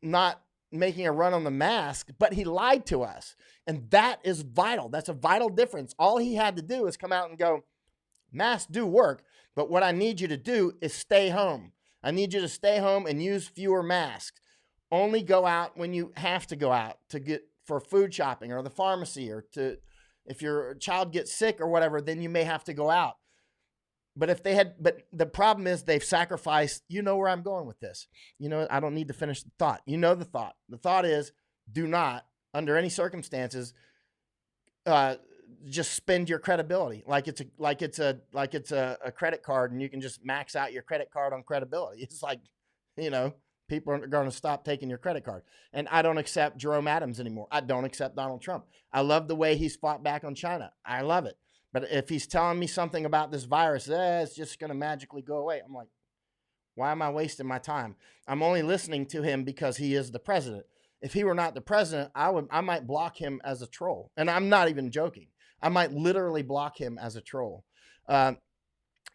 not making a run on the mask, but he lied to us. And that is vital. That's a vital difference. All he had to do is come out and go, masks do work, but what I need you to do is stay home. I need you to stay home and use fewer masks. Only go out when you have to go out to get for food shopping or the pharmacy or if your child gets sick or whatever, then you may have to go out. But the problem is they've sacrificed, where I'm going with this. I don't need to finish the thought. The thought. The thought is do not, under any circumstances, just spend your credibility like it's a credit card and you can just max out your credit card on credibility. It's like, people are going to stop taking your credit card. And I don't accept Jerome Adams anymore. I don't accept Donald Trump. I love the way he's fought back on China. I love it. But if he's telling me something about this virus, it's just going to magically go away. I'm like, why am I wasting my time? I'm only listening to him because he is the president. If he were not the president, I might block him as a troll. And I'm not even joking. I might literally block him as a troll.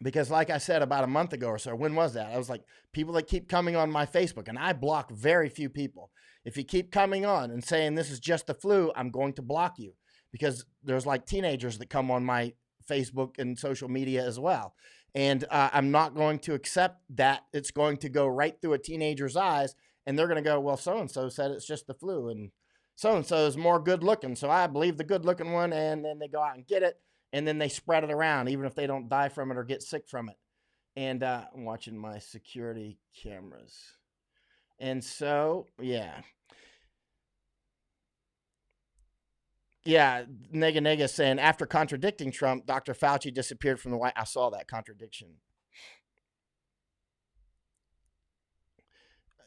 Because like I said, about a month ago or so, when was that? I was like, people that keep coming on my Facebook, and I block very few people. If you keep coming on and saying this is just the flu, I'm going to block you. Because there's like teenagers that come on my Facebook and social media as well. And I'm not going to accept that it's going to go right through a teenager's eyes. And they're going to go, well, so-and-so said it's just the flu. And so-and-so is more good looking. So I believe the good looking one. And then they go out and get it. And then they spread it around, even if they don't die from it or get sick from it. And I'm watching my security cameras. And so, yeah. Yeah, Nega saying, after contradicting Trump, Dr. Fauci disappeared from the White House. I saw that contradiction.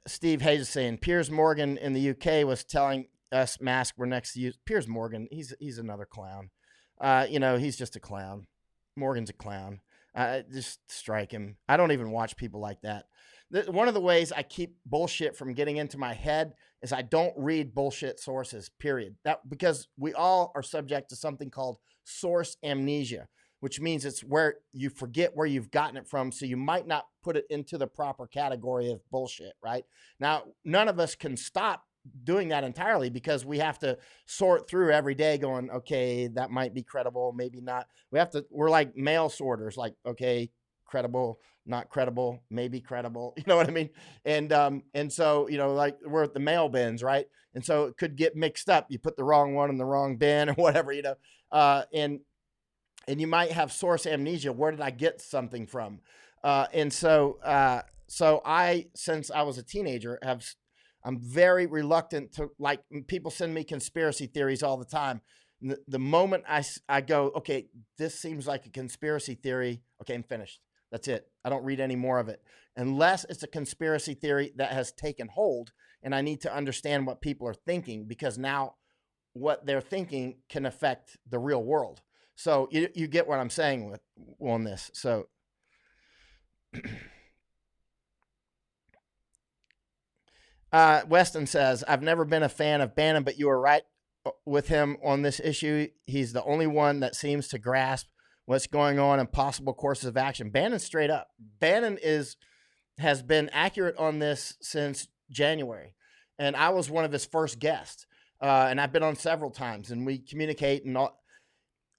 Steve Hayes is saying, Piers Morgan in the UK was telling us masks were next to use. Piers Morgan, he's another clown. He's just a clown. Morgan's a clown. Just strike him. I don't even watch people like that. One of the ways I keep bullshit from getting into my head is I don't read bullshit sources, period. Because we all are subject to something called source amnesia, which means it's where you forget where you've gotten it from, so you might not put it into the proper category of bullshit, right? Now, none of us can stop doing that entirely because we have to sort through every day going, okay, that might be credible, maybe not. We're like mail sorters, like, okay, credible, not credible, maybe credible. You know what I mean? And so, like we're at the mail bins, right? And so it could get mixed up. You put the wrong one in the wrong bin or whatever, and you might have source amnesia. Where did I get something from? So since I was a teenager, I'm very reluctant to, like, people send me conspiracy theories all the time. The moment I go, okay, this seems like a conspiracy theory. Okay, I'm finished. That's it. I don't read any more of it unless it's a conspiracy theory that has taken hold and I need to understand what people are thinking, because now what they're thinking can affect the real world. So you get what I'm saying on this. So Weston says, I've never been a fan of Bannon, but you are right with him on this issue. He's the only one that seems to grasp what's going on and possible courses of action. Bannon straight up. Bannon has been accurate on this since January. And I was one of his first guests. And I've been on several times, and we communicate and all.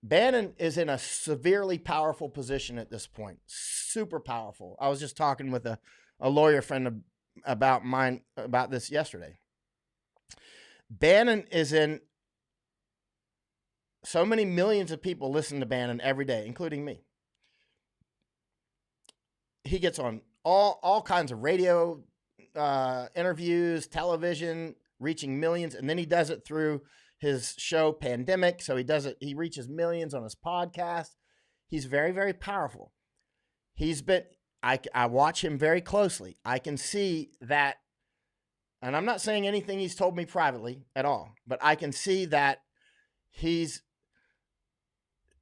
Bannon is in a severely powerful position at this point. Super powerful. I was just talking with a lawyer friend about this yesterday. Bannon is in so many millions of people listen to Bannon every day, including me. He gets on all kinds of radio interviews, television, reaching millions, and then he does it through his show Pandemic. So he reaches millions on his podcast. He's very, very powerful. I watch him very closely. I can see that, and I'm not saying anything he's told me privately at all, but I can see that he's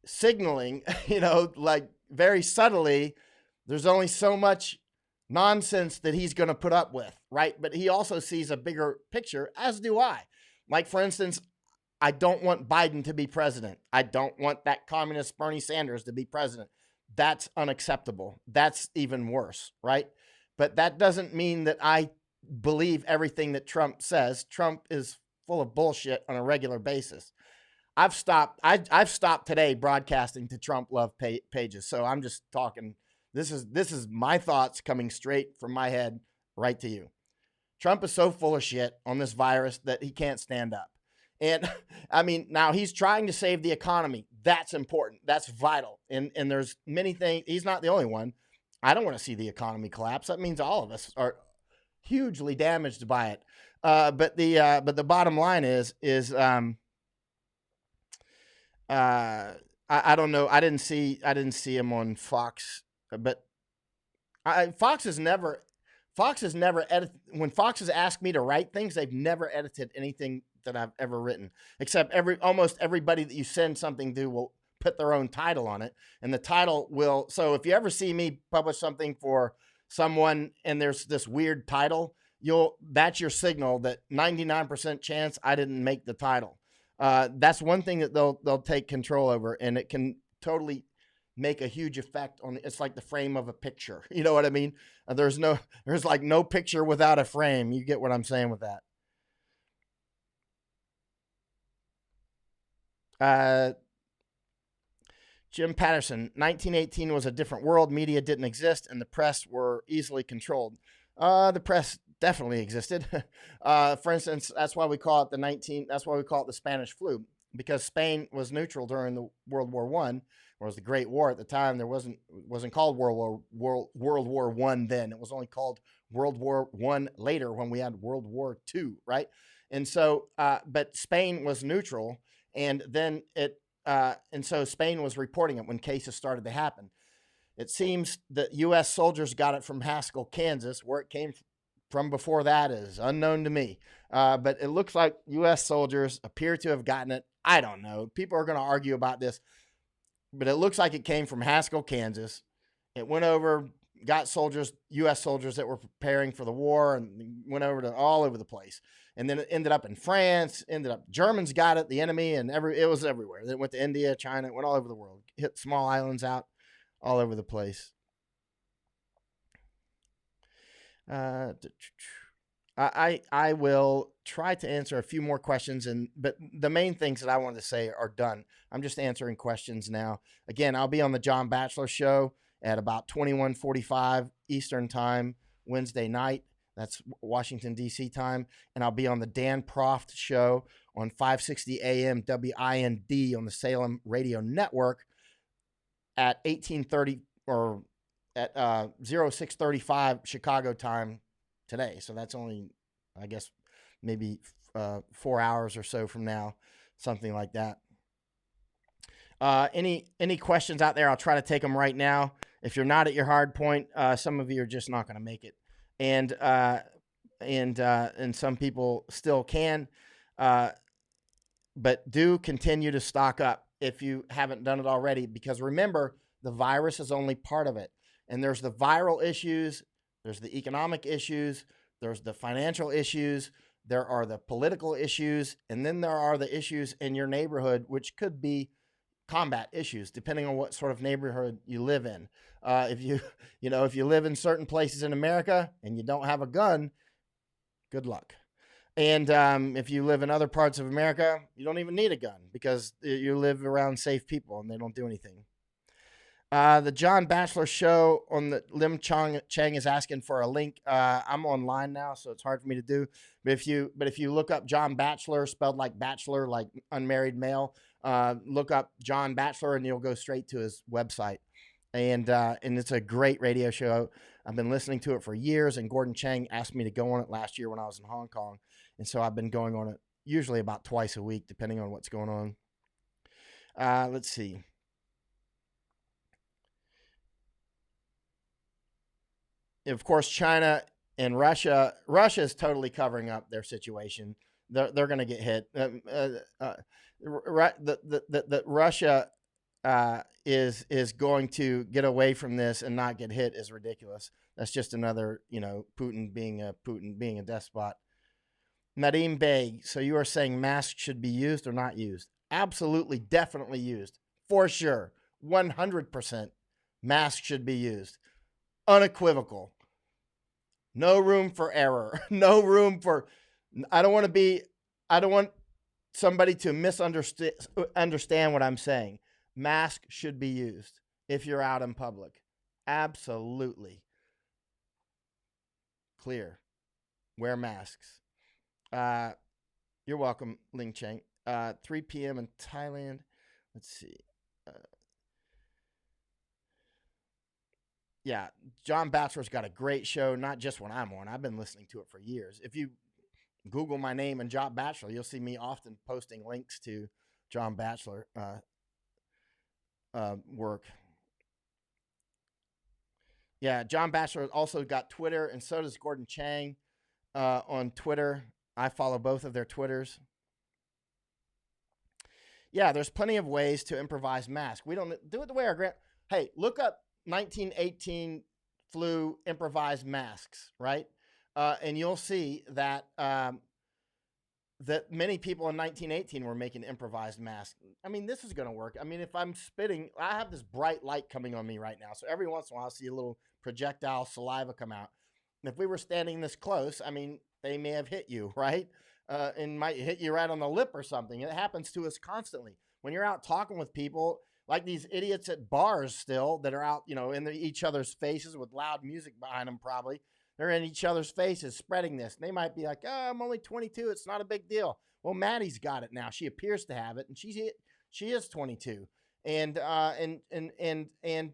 signaling, like very subtly, there's only so much nonsense that he's going to put up with, right? But he also sees a bigger picture, as do I. Like, for instance, I don't want Biden to be president. I don't want that communist Bernie Sanders to be president. That's unacceptable. That's even worse, right? But that doesn't mean that I believe everything that Trump says. Trump is full of bullshit on a regular basis. I've stopped today broadcasting to Trump love pages. So I'm just talking. This is my thoughts coming straight from my head right to you. Trump is so full of shit on this virus that he can't stand up. And I mean, now he's trying to save the economy. That's important. That's vital. And there's many things. He's not the only one. I don't want to see the economy collapse. That means all of us are hugely damaged by it. But the bottom line is I don't know. I didn't see him on Fox, but Fox has never edited. When Fox has asked me to write things, they've never edited anything that I've ever written, except almost everybody that you send something to will put their own title on it. And the title will, so if you ever see me publish something for someone and there's this weird title, that's your signal that 99% chance I didn't make the title. That's one thing that they'll take control over, and it can totally make a huge effect on. It's like the frame of a picture. You know what I mean? There's like no picture without a frame. You get what I'm saying with that. Jim Patterson, 1918 was a different world. Media didn't exist, and the press were easily controlled. The press definitely existed. For instance, that's why we call it the Spanish flu, because Spain was neutral during the World War I, or was the Great War at the time. There wasn't called World War I then. It was only called World War I later when we had World War II, right? And so, but Spain was neutral, and then so Spain was reporting it when cases started to happen. It seems that U.S. soldiers got it from Haskell, Kansas. Where it came from before that is unknown to me. But it looks like U.S. soldiers appear to have gotten it. I don't know. People are going to argue about this. But it looks like it came from Haskell, Kansas. It went over, got U.S. soldiers that were preparing for the war, and went over to all over the place. And then it ended up in France, Germans got it, the enemy, and it was everywhere. It went to India, China, it went all over the world. Hit small islands out all over the place. I will try to answer a few more questions, but the main things that I wanted to say are done. I'm just answering questions now. Again, I'll be on the John Batchelor Show at about 21:45 Eastern Time Wednesday night. That's Washington, D.C. time. And I'll be on the Dan Proft Show on 560 AM WIND on the Salem Radio Network at 18:30 or at 06:35 Chicago time today. So that's only, I guess, maybe 4 hours or so from now, something like that. Any questions out there? I'll try to take them right now. If you're not at your hard point, some of you are just not going to make it. And some people still can, but do continue to stock up if you haven't done it already, because remember, the virus is only part of it. And there's the viral issues, there's the economic issues, there's the financial issues, there are the political issues, and then there are the issues in your neighborhood, which could be combat issues, depending on what sort of neighborhood you live in. If you, if you live in certain places in America and you don't have a gun, good luck. And if you live in other parts of America, you don't even need a gun because you live around safe people and they don't do anything. The John Batchelor show on the Lim Chang is asking for a link. I'm online now, so it's hard for me to do. But if you look up John Batchelor, spelled like bachelor, like unmarried male, look up John Batchelor and you'll go straight to his website. And it's a great radio show. I've been listening to it for years, and Gordon Chang asked me to go on it last year when I was in Hong Kong, and so I've been going on it usually about twice a week, depending on what's going on. Let's see. Of course, China and Russia is totally covering up their situation. They're going to get hit. Russia is going to get away from this and not get hit is ridiculous. That's just another, Putin being a despot. Nadim Bey, so you are saying masks should be used or not used? Absolutely, definitely used. For sure. 100% masks should be used. Unequivocal. No room for error. No room for, I don't want somebody to misunderstand what I'm saying. Mask should be used if you're out in public. Absolutely. Clear. Wear masks. You're welcome, Ling Cheng. 3 p.m. in Thailand. Let's see. Yeah, John Batchelor's got a great show, not just when I'm on. I've been listening to it for years. If you Google my name and John Batchelor, you'll see me often posting links to John Batchelor work. Yeah, John Batchelor also got Twitter, and so does Gordon Chang on Twitter. I follow both of their Twitters. Yeah, there's plenty of ways to improvise masks. We don't do it the way our Hey, look up 1918 flu improvised masks, right? And you'll see that that many people in 1918 were making improvised masks. I mean, this is going to work. I mean, if I'm spitting, I have this bright light coming on me right now. So every once in a while, I'll see a little projectile saliva come out. And if we were standing this close, I mean, they may have hit you, right? And might hit you right on the lip or something. It happens to us constantly. When you're out talking with people, like these idiots at bars still that are out, in each other's faces with loud music behind them probably. They're in each other's faces spreading this. And they might be like, oh, I'm only 22. It's not a big deal. Well, Maddie's got it now. She appears to have it, and she is 22. And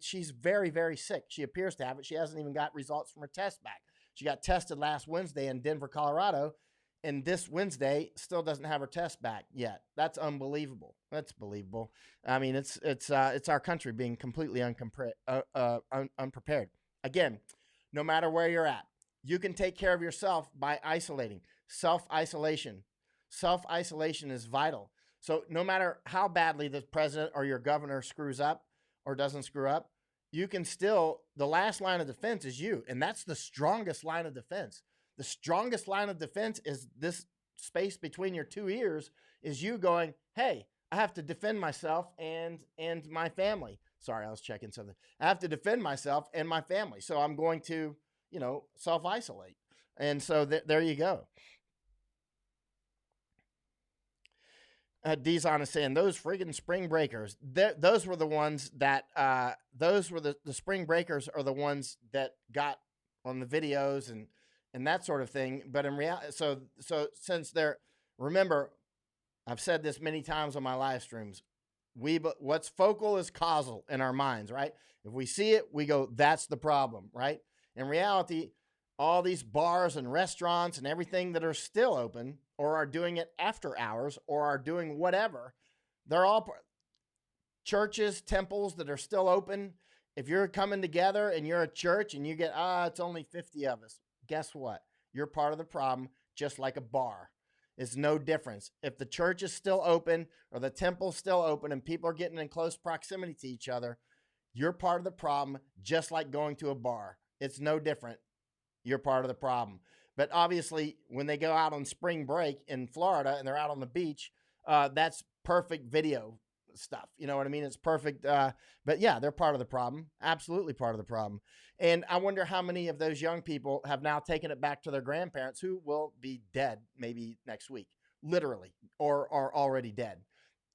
she's very, very sick. She appears to have it. She hasn't even got results from her test back. She got tested last Wednesday in Denver, Colorado, and this Wednesday still doesn't have her test back yet. That's unbelievable. That's believable. I mean, it's our country being completely unprepared. Again, no matter where you're at, you can take care of yourself by isolating. Self-isolation. Self-isolation is vital. So no matter how badly the president or your governor screws up or doesn't screw up, you can still, the last line of defense is you. And that's the strongest line of defense. The strongest line of defense is this space between your two ears is you going, hey, I have to defend myself and my family. Sorry, I was checking something. I have to defend myself and my family. So I'm going to, self-isolate. And so there you go. Dizon is saying those friggin' spring breakers. Those were the ones that those were the spring breakers are the ones that got on the videos and that sort of thing. But in reality, so since they're, remember, I've said this many times on my live streams. What's focal is causal in our minds, right? If we see it, we go, that's the problem, right? In reality, all these bars and restaurants and everything that are still open or are doing it after hours or are doing whatever, they're all churches, temples that are still open. If you're coming together and you're a church and you get, it's only 50 of us, guess what? You're part of the problem, just like a bar. It's no difference. If the church is still open or the temple's still open and people are getting in close proximity to each other, You're part of the problem, just like going to a bar. It's no different. You're part of the problem. But obviously, when they go out on spring break in Florida and they're out on the beach, that's perfect video stuff. You know what I mean? It's perfect. But yeah, they're part of the problem. Absolutely part of the problem. And I wonder how many of those young people have now taken it back to their grandparents who will be dead maybe next week, literally, or are already dead,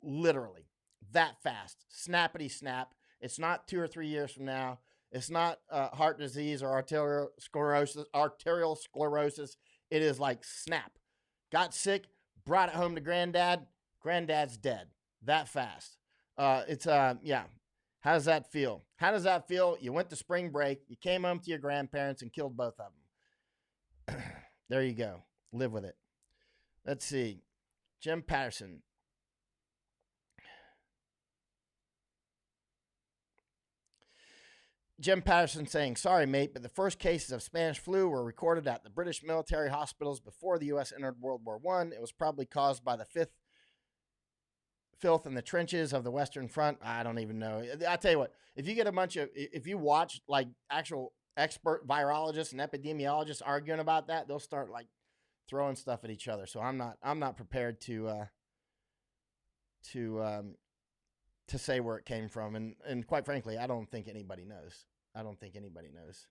literally, that fast. Snappity snap. It's not 2 or 3 years from now. It's not heart disease or arterial sclerosis. Arterial sclerosis. It is like snap. Got sick, brought it home to granddad. Granddad's dead. That fast. It's yeah. How does that feel? How does that feel? You went to spring break. You came home to your grandparents and killed both of them. There you go. Live with it. Let's see. Jim Patterson. Jim Patterson saying, sorry, mate, but the first cases of Spanish flu were recorded at the British military hospitals before the U.S. entered World War I. It was probably caused by the filth in the trenches of the Western Front. I don't even know. I tell you what, if you get a bunch of, if you watch like actual expert virologists and epidemiologists arguing about that, they'll start like throwing stuff at each other. So I'm not prepared to say where it came from, and quite frankly, I don't think anybody knows. I don't think anybody knows.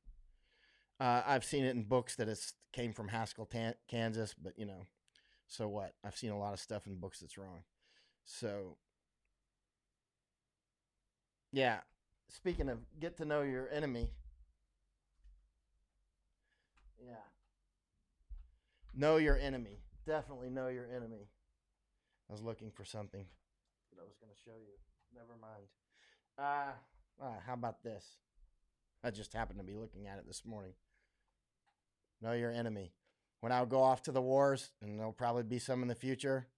I've seen it in books that it came from Haskell, Kansas, but you know, so what? I've seen a lot of stuff in books that's wrong. So, yeah. Speaking of get to know your enemy, yeah, know your enemy. Definitely know your enemy. I was looking for something that I was going to show you. Never mind. How about this? I just happened to be looking at it this morning. Know your enemy. When I go off to the wars, and there'll probably be some in the future,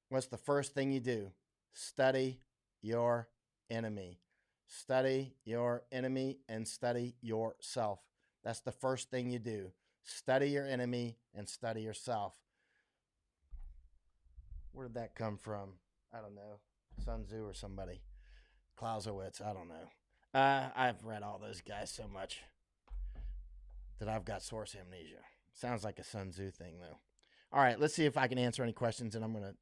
what's the first thing you do? Study your enemy. Study your enemy and study yourself. That's the first thing you do. Study your enemy and study yourself. Where did that come from? I don't know. Sun Tzu or somebody. Clausewitz. I don't know. I've read all those guys so much that I've got source amnesia. Sounds like a Sun Tzu thing, though. All right, let's see if I can answer any questions, and I'm going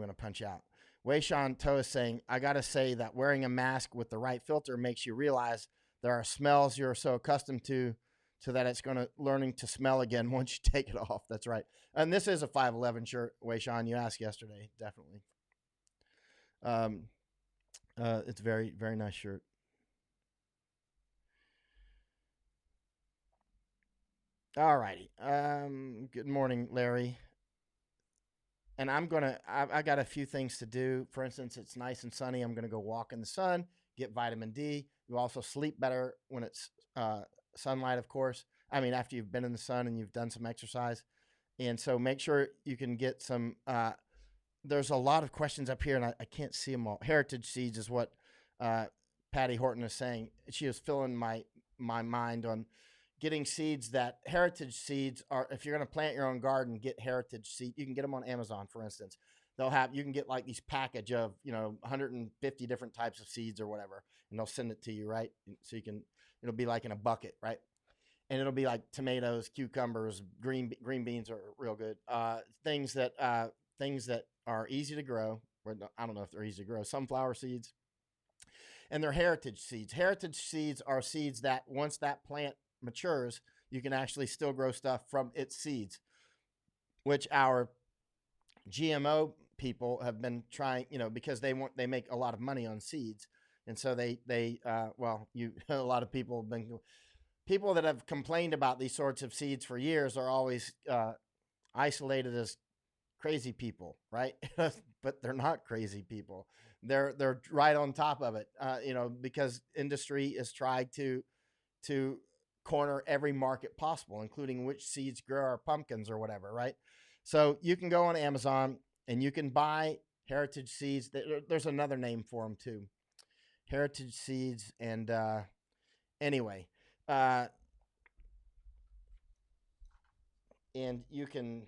to punch out. Wei Shan To is saying, I got to say that wearing a mask with the right filter makes you realize there are smells you're so accustomed to that it's going to learning to smell again once you take it off. That's right. And this is a 511 shirt, Wei Shan. You asked yesterday, definitely. It's very, very nice shirt. All righty. Good morning, Larry. And I got a few things to do. For instance, it's nice and sunny. I'm gonna go walk in the sun, get vitamin D. You also sleep better when it's sunlight, of course. I mean, after you've been in the sun and you've done some exercise. And so make sure you can get some. There's a lot of questions up here, and I can't see them all. Heritage seeds is what Patty Horton is saying. She was filling my mind on getting seeds. That heritage seeds are, if you're going to plant your own garden, get heritage seed. You can get them on Amazon, for instance. You can get like these package of 150 different types of seeds or whatever, and they'll send it to you, right? So it'll be like in a bucket, right? And it'll be like tomatoes, cucumbers, green beans are real good. Things that are easy to grow. I don't know if they're easy to grow. Sunflower seeds, and they're heritage seeds. Heritage seeds are seeds that once that plant matures, you can actually still grow stuff from its seeds, which our GMO people have been trying, because they make a lot of money on seeds, and so a lot of people have been. People that have complained about these sorts of seeds for years are always isolated as crazy people, right? But they're not crazy people. They're right on top of it, because industry has tried to corner every market possible, including which seeds grow our pumpkins or whatever, right? So you can go on Amazon and you can buy heritage seeds. There's another name for them too, heritage seeds. And anyway. And you can,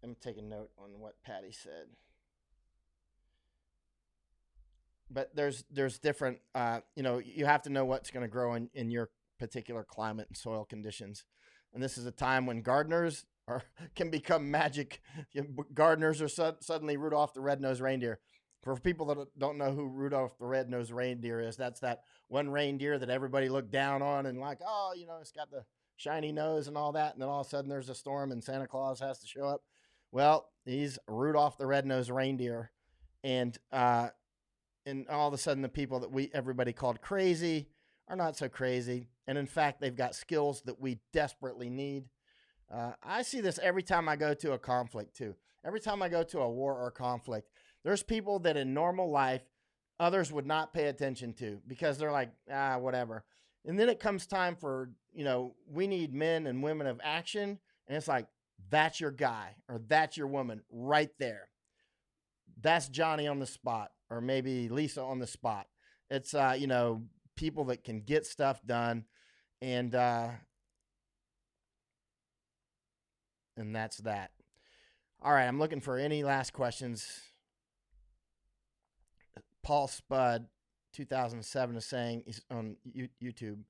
let me take a note on what Patty said. but there's different. You have to know what's going to grow in your particular climate and soil conditions. And this is a time when gardeners are can become magic. Gardeners are suddenly Rudolph the Red-Nosed Reindeer. For people that don't know who Rudolph the Red-Nosed Reindeer is, that's that one reindeer that everybody looked down on and like, oh, it's got the shiny nose and all that. And then all of a sudden there's a storm and Santa Claus has to show up. Well, he's Rudolph the Red-Nosed Reindeer. And all of a sudden the people that everybody called crazy are not so crazy. And in fact, they've got skills that we desperately need. I see this every time I go to a conflict too. Every time I go to a war or a conflict, there's people that in normal life others would not pay attention to because they're like, whatever. And then it comes time for, we need men and women of action. And it's like, that's your guy or that's your woman right there. That's Johnny on the spot, or maybe Lisa on the spot. It's, people that can get stuff done. And that's that. All right, I'm looking for any last questions. Paul Spud, 2007, is saying, he's on YouTube,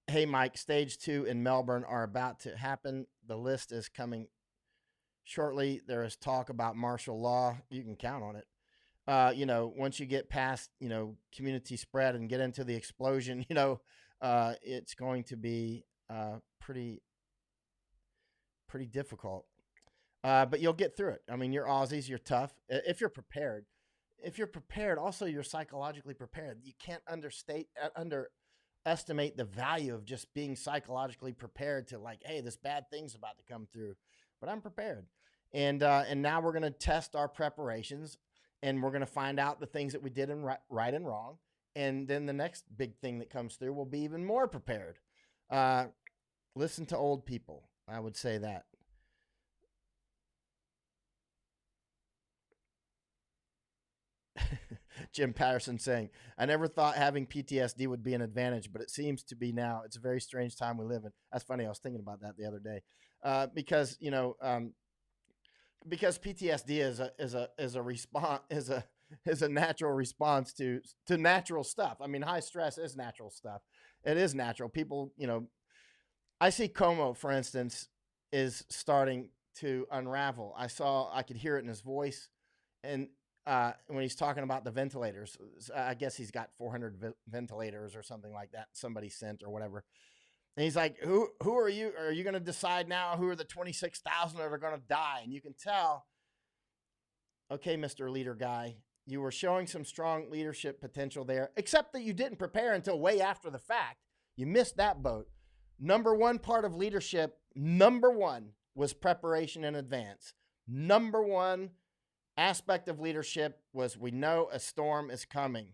hey, Mike, stage 2 in Melbourne are about to happen. The list is coming shortly. There is talk about martial law. You can count on it. Once you get past, community spread and get into the explosion, it's going to be pretty difficult. But you'll get through it. I mean, you're Aussies, you're tough. If you're prepared. Also you're psychologically prepared. You can't underestimate the value of just being psychologically prepared to like, hey, this bad thing's about to come through, but I'm prepared. And now we're going to test our preparations, and we're going to find out the things that we did in right and wrong. And then the next big thing that comes through will be even more prepared. Listen to old people. I would say that. Jim Patterson saying, I never thought having PTSD would be an advantage, but it seems to be now. It's a very strange time we live in. That's funny. I was thinking about that the other day. Because PTSD is a response, is a natural response to natural stuff. I mean, high stress is natural stuff. It is natural. People, I see Como, for instance, is starting to unravel. I could hear it in his voice. And when he's talking about the ventilators, I guess he's got 400 ventilators or something like that, somebody sent or whatever. And he's like, who are you? Are you going to decide now who are the 26,000 that are going to die? And you can tell, okay, Mr. Leader Guy, you were showing some strong leadership potential there, except that you didn't prepare until way after the fact. You missed that boat. Number one part of leadership, was preparation in advance. Number one aspect of leadership was we know a storm is coming.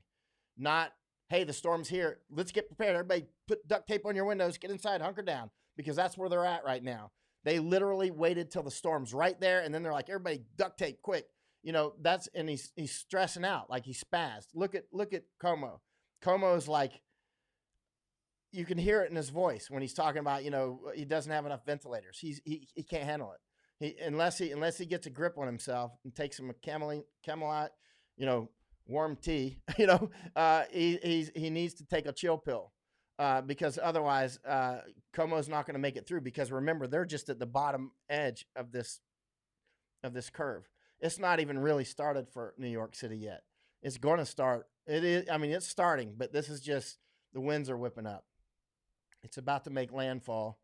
Not, hey, the storm's here. Let's get prepared. Everybody put duct tape on your windows, get inside, hunker down, because that's where they're at right now. They literally waited till the storm's right there, and then they're like, everybody duct tape quick. And he's stressing out, like he spazzed. Look at Como. Como's like, you can hear it in his voice when he's talking about, he doesn't have enough ventilators. He can't handle it. Unless he gets a grip on himself and takes some Camelot, warm tea, he needs to take a chill pill, because otherwise, Como's not going to make it through. Because remember, they're just at the bottom edge of this curve. It's not even really started for New York City yet. It's going to start. It is. I mean, it's starting, but this is just the winds are whipping up. It's about to make landfall.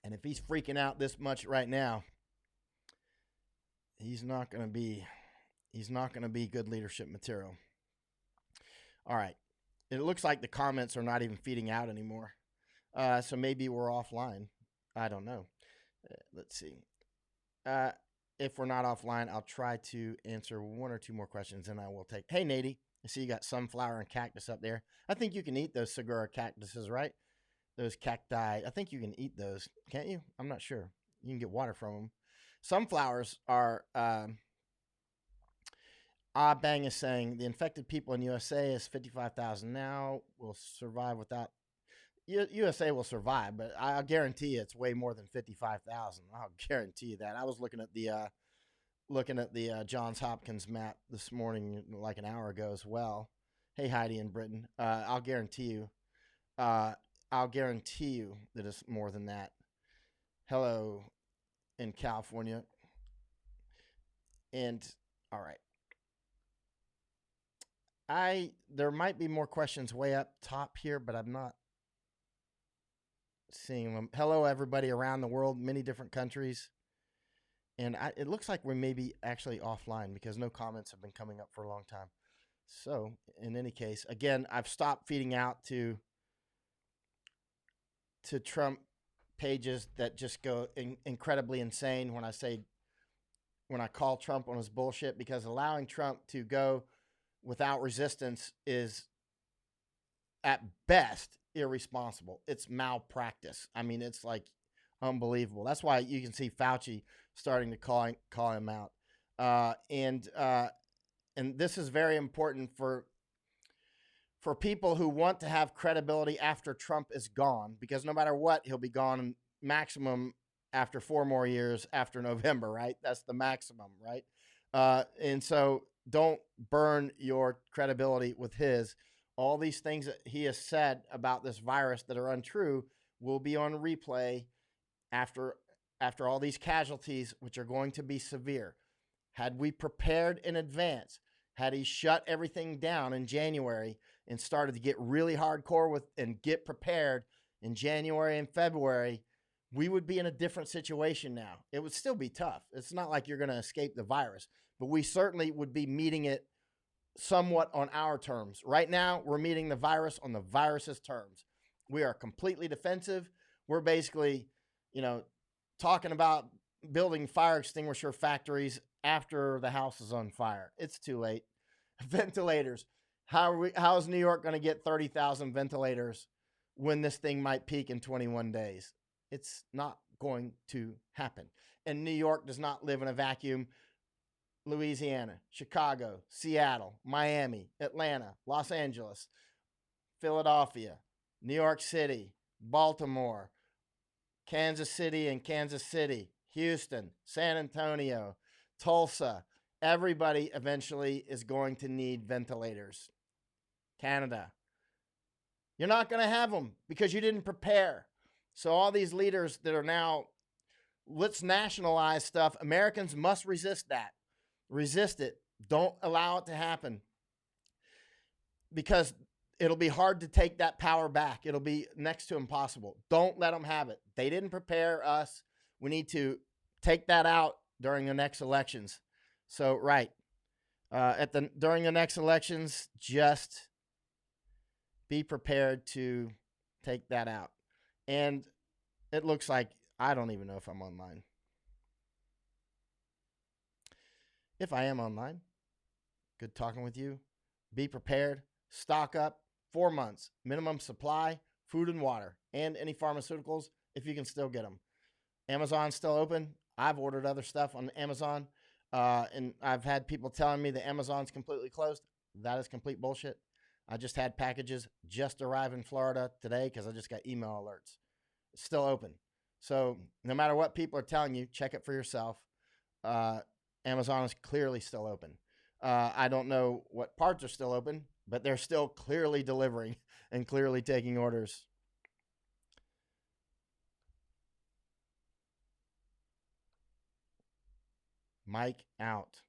And if he's freaking out this much right now, he's not going to be good leadership material. All right. It looks like the comments are not even feeding out anymore. So maybe we're offline. I don't know. Let's see. If we're not offline, I'll try to answer one or two more questions, and I will take. Hey, Nady, I see you got sunflower and cactus up there. I think you can eat those Segura cactuses, right? Those cacti. I think you can eat those, can't you? I'm not sure. You can get water from them. Sunflowers are. Bang is saying the infected people in USA is 55,000 now. Will survive without. USA will survive, but I'll guarantee you it's way more than 55,000. I'll guarantee you that. I was looking at the looking at the Johns Hopkins map this morning, like an hour ago as well. Hey, Heidi in Britain. I'll guarantee you. Uh, I'll guarantee you that it's more than that. Hello in California. And all right. There might be more questions way up top here, but I'm not seeing them. Hello, everybody around the world, many different countries. And it looks like we may be actually offline because no comments have been coming up for a long time. So, in any case, again, I've stopped feeding out to Trump pages that just go incredibly insane when I call Trump on his bullshit, because allowing Trump to go without resistance is at best irresponsible. It's malpractice. I mean, it's like unbelievable. That's why you can see Fauci starting to call him out. And this is very important for people who want to have credibility after Trump is gone, because no matter what, he'll be gone maximum after 4 more years after November, right? That's the maximum, right? And so don't burn your credibility with his. All these things that he has said about this virus that are untrue will be on replay after all these casualties, which are going to be severe. Had we prepared in advance, had he shut everything down in January and started to get really hardcore with and get prepared in January and February, we would be in a different situation now. It would still be tough. It's not like you're going to escape the virus, but we certainly would be meeting it somewhat on our terms. Right now, we're meeting the virus on the virus's terms. We are completely defensive. We're basically, talking about building fire extinguisher factories after the house is on fire. It's too late. Ventilators. How is New York going to get 30,000 ventilators when this thing might peak in 21 days? It's not going to happen. And New York does not live in a vacuum. Louisiana, Chicago, Seattle, Miami, Atlanta, Los Angeles, Philadelphia, New York City, Baltimore, Kansas City, Houston, San Antonio, Tulsa. Everybody eventually is going to need ventilators. Canada. You're not going to have them because you didn't prepare. So all these leaders that are now, let's nationalize stuff. Americans must resist that. Resist it. Don't allow it to happen, because it'll be hard to take that power back. It'll be next to impossible. Don't let them have it. They didn't prepare us. We need to take that out during the next elections. So, right. During the next elections, just be prepared to take that out. And it looks like, I don't even know if I'm online. If I am online, good talking with you. Be prepared. Stock up 4 months. Minimum supply, food and water, and any pharmaceuticals if you can still get them. Amazon's still open. I've ordered other stuff on Amazon, and I've had people telling me that Amazon's completely closed. That is complete bullshit. I just had packages just arrive in Florida today because I just got email alerts. It's still open. So no matter what people are telling you, check it for yourself. Amazon is clearly still open. I don't know what parts are still open, but they're still clearly delivering and clearly taking orders. Mike out.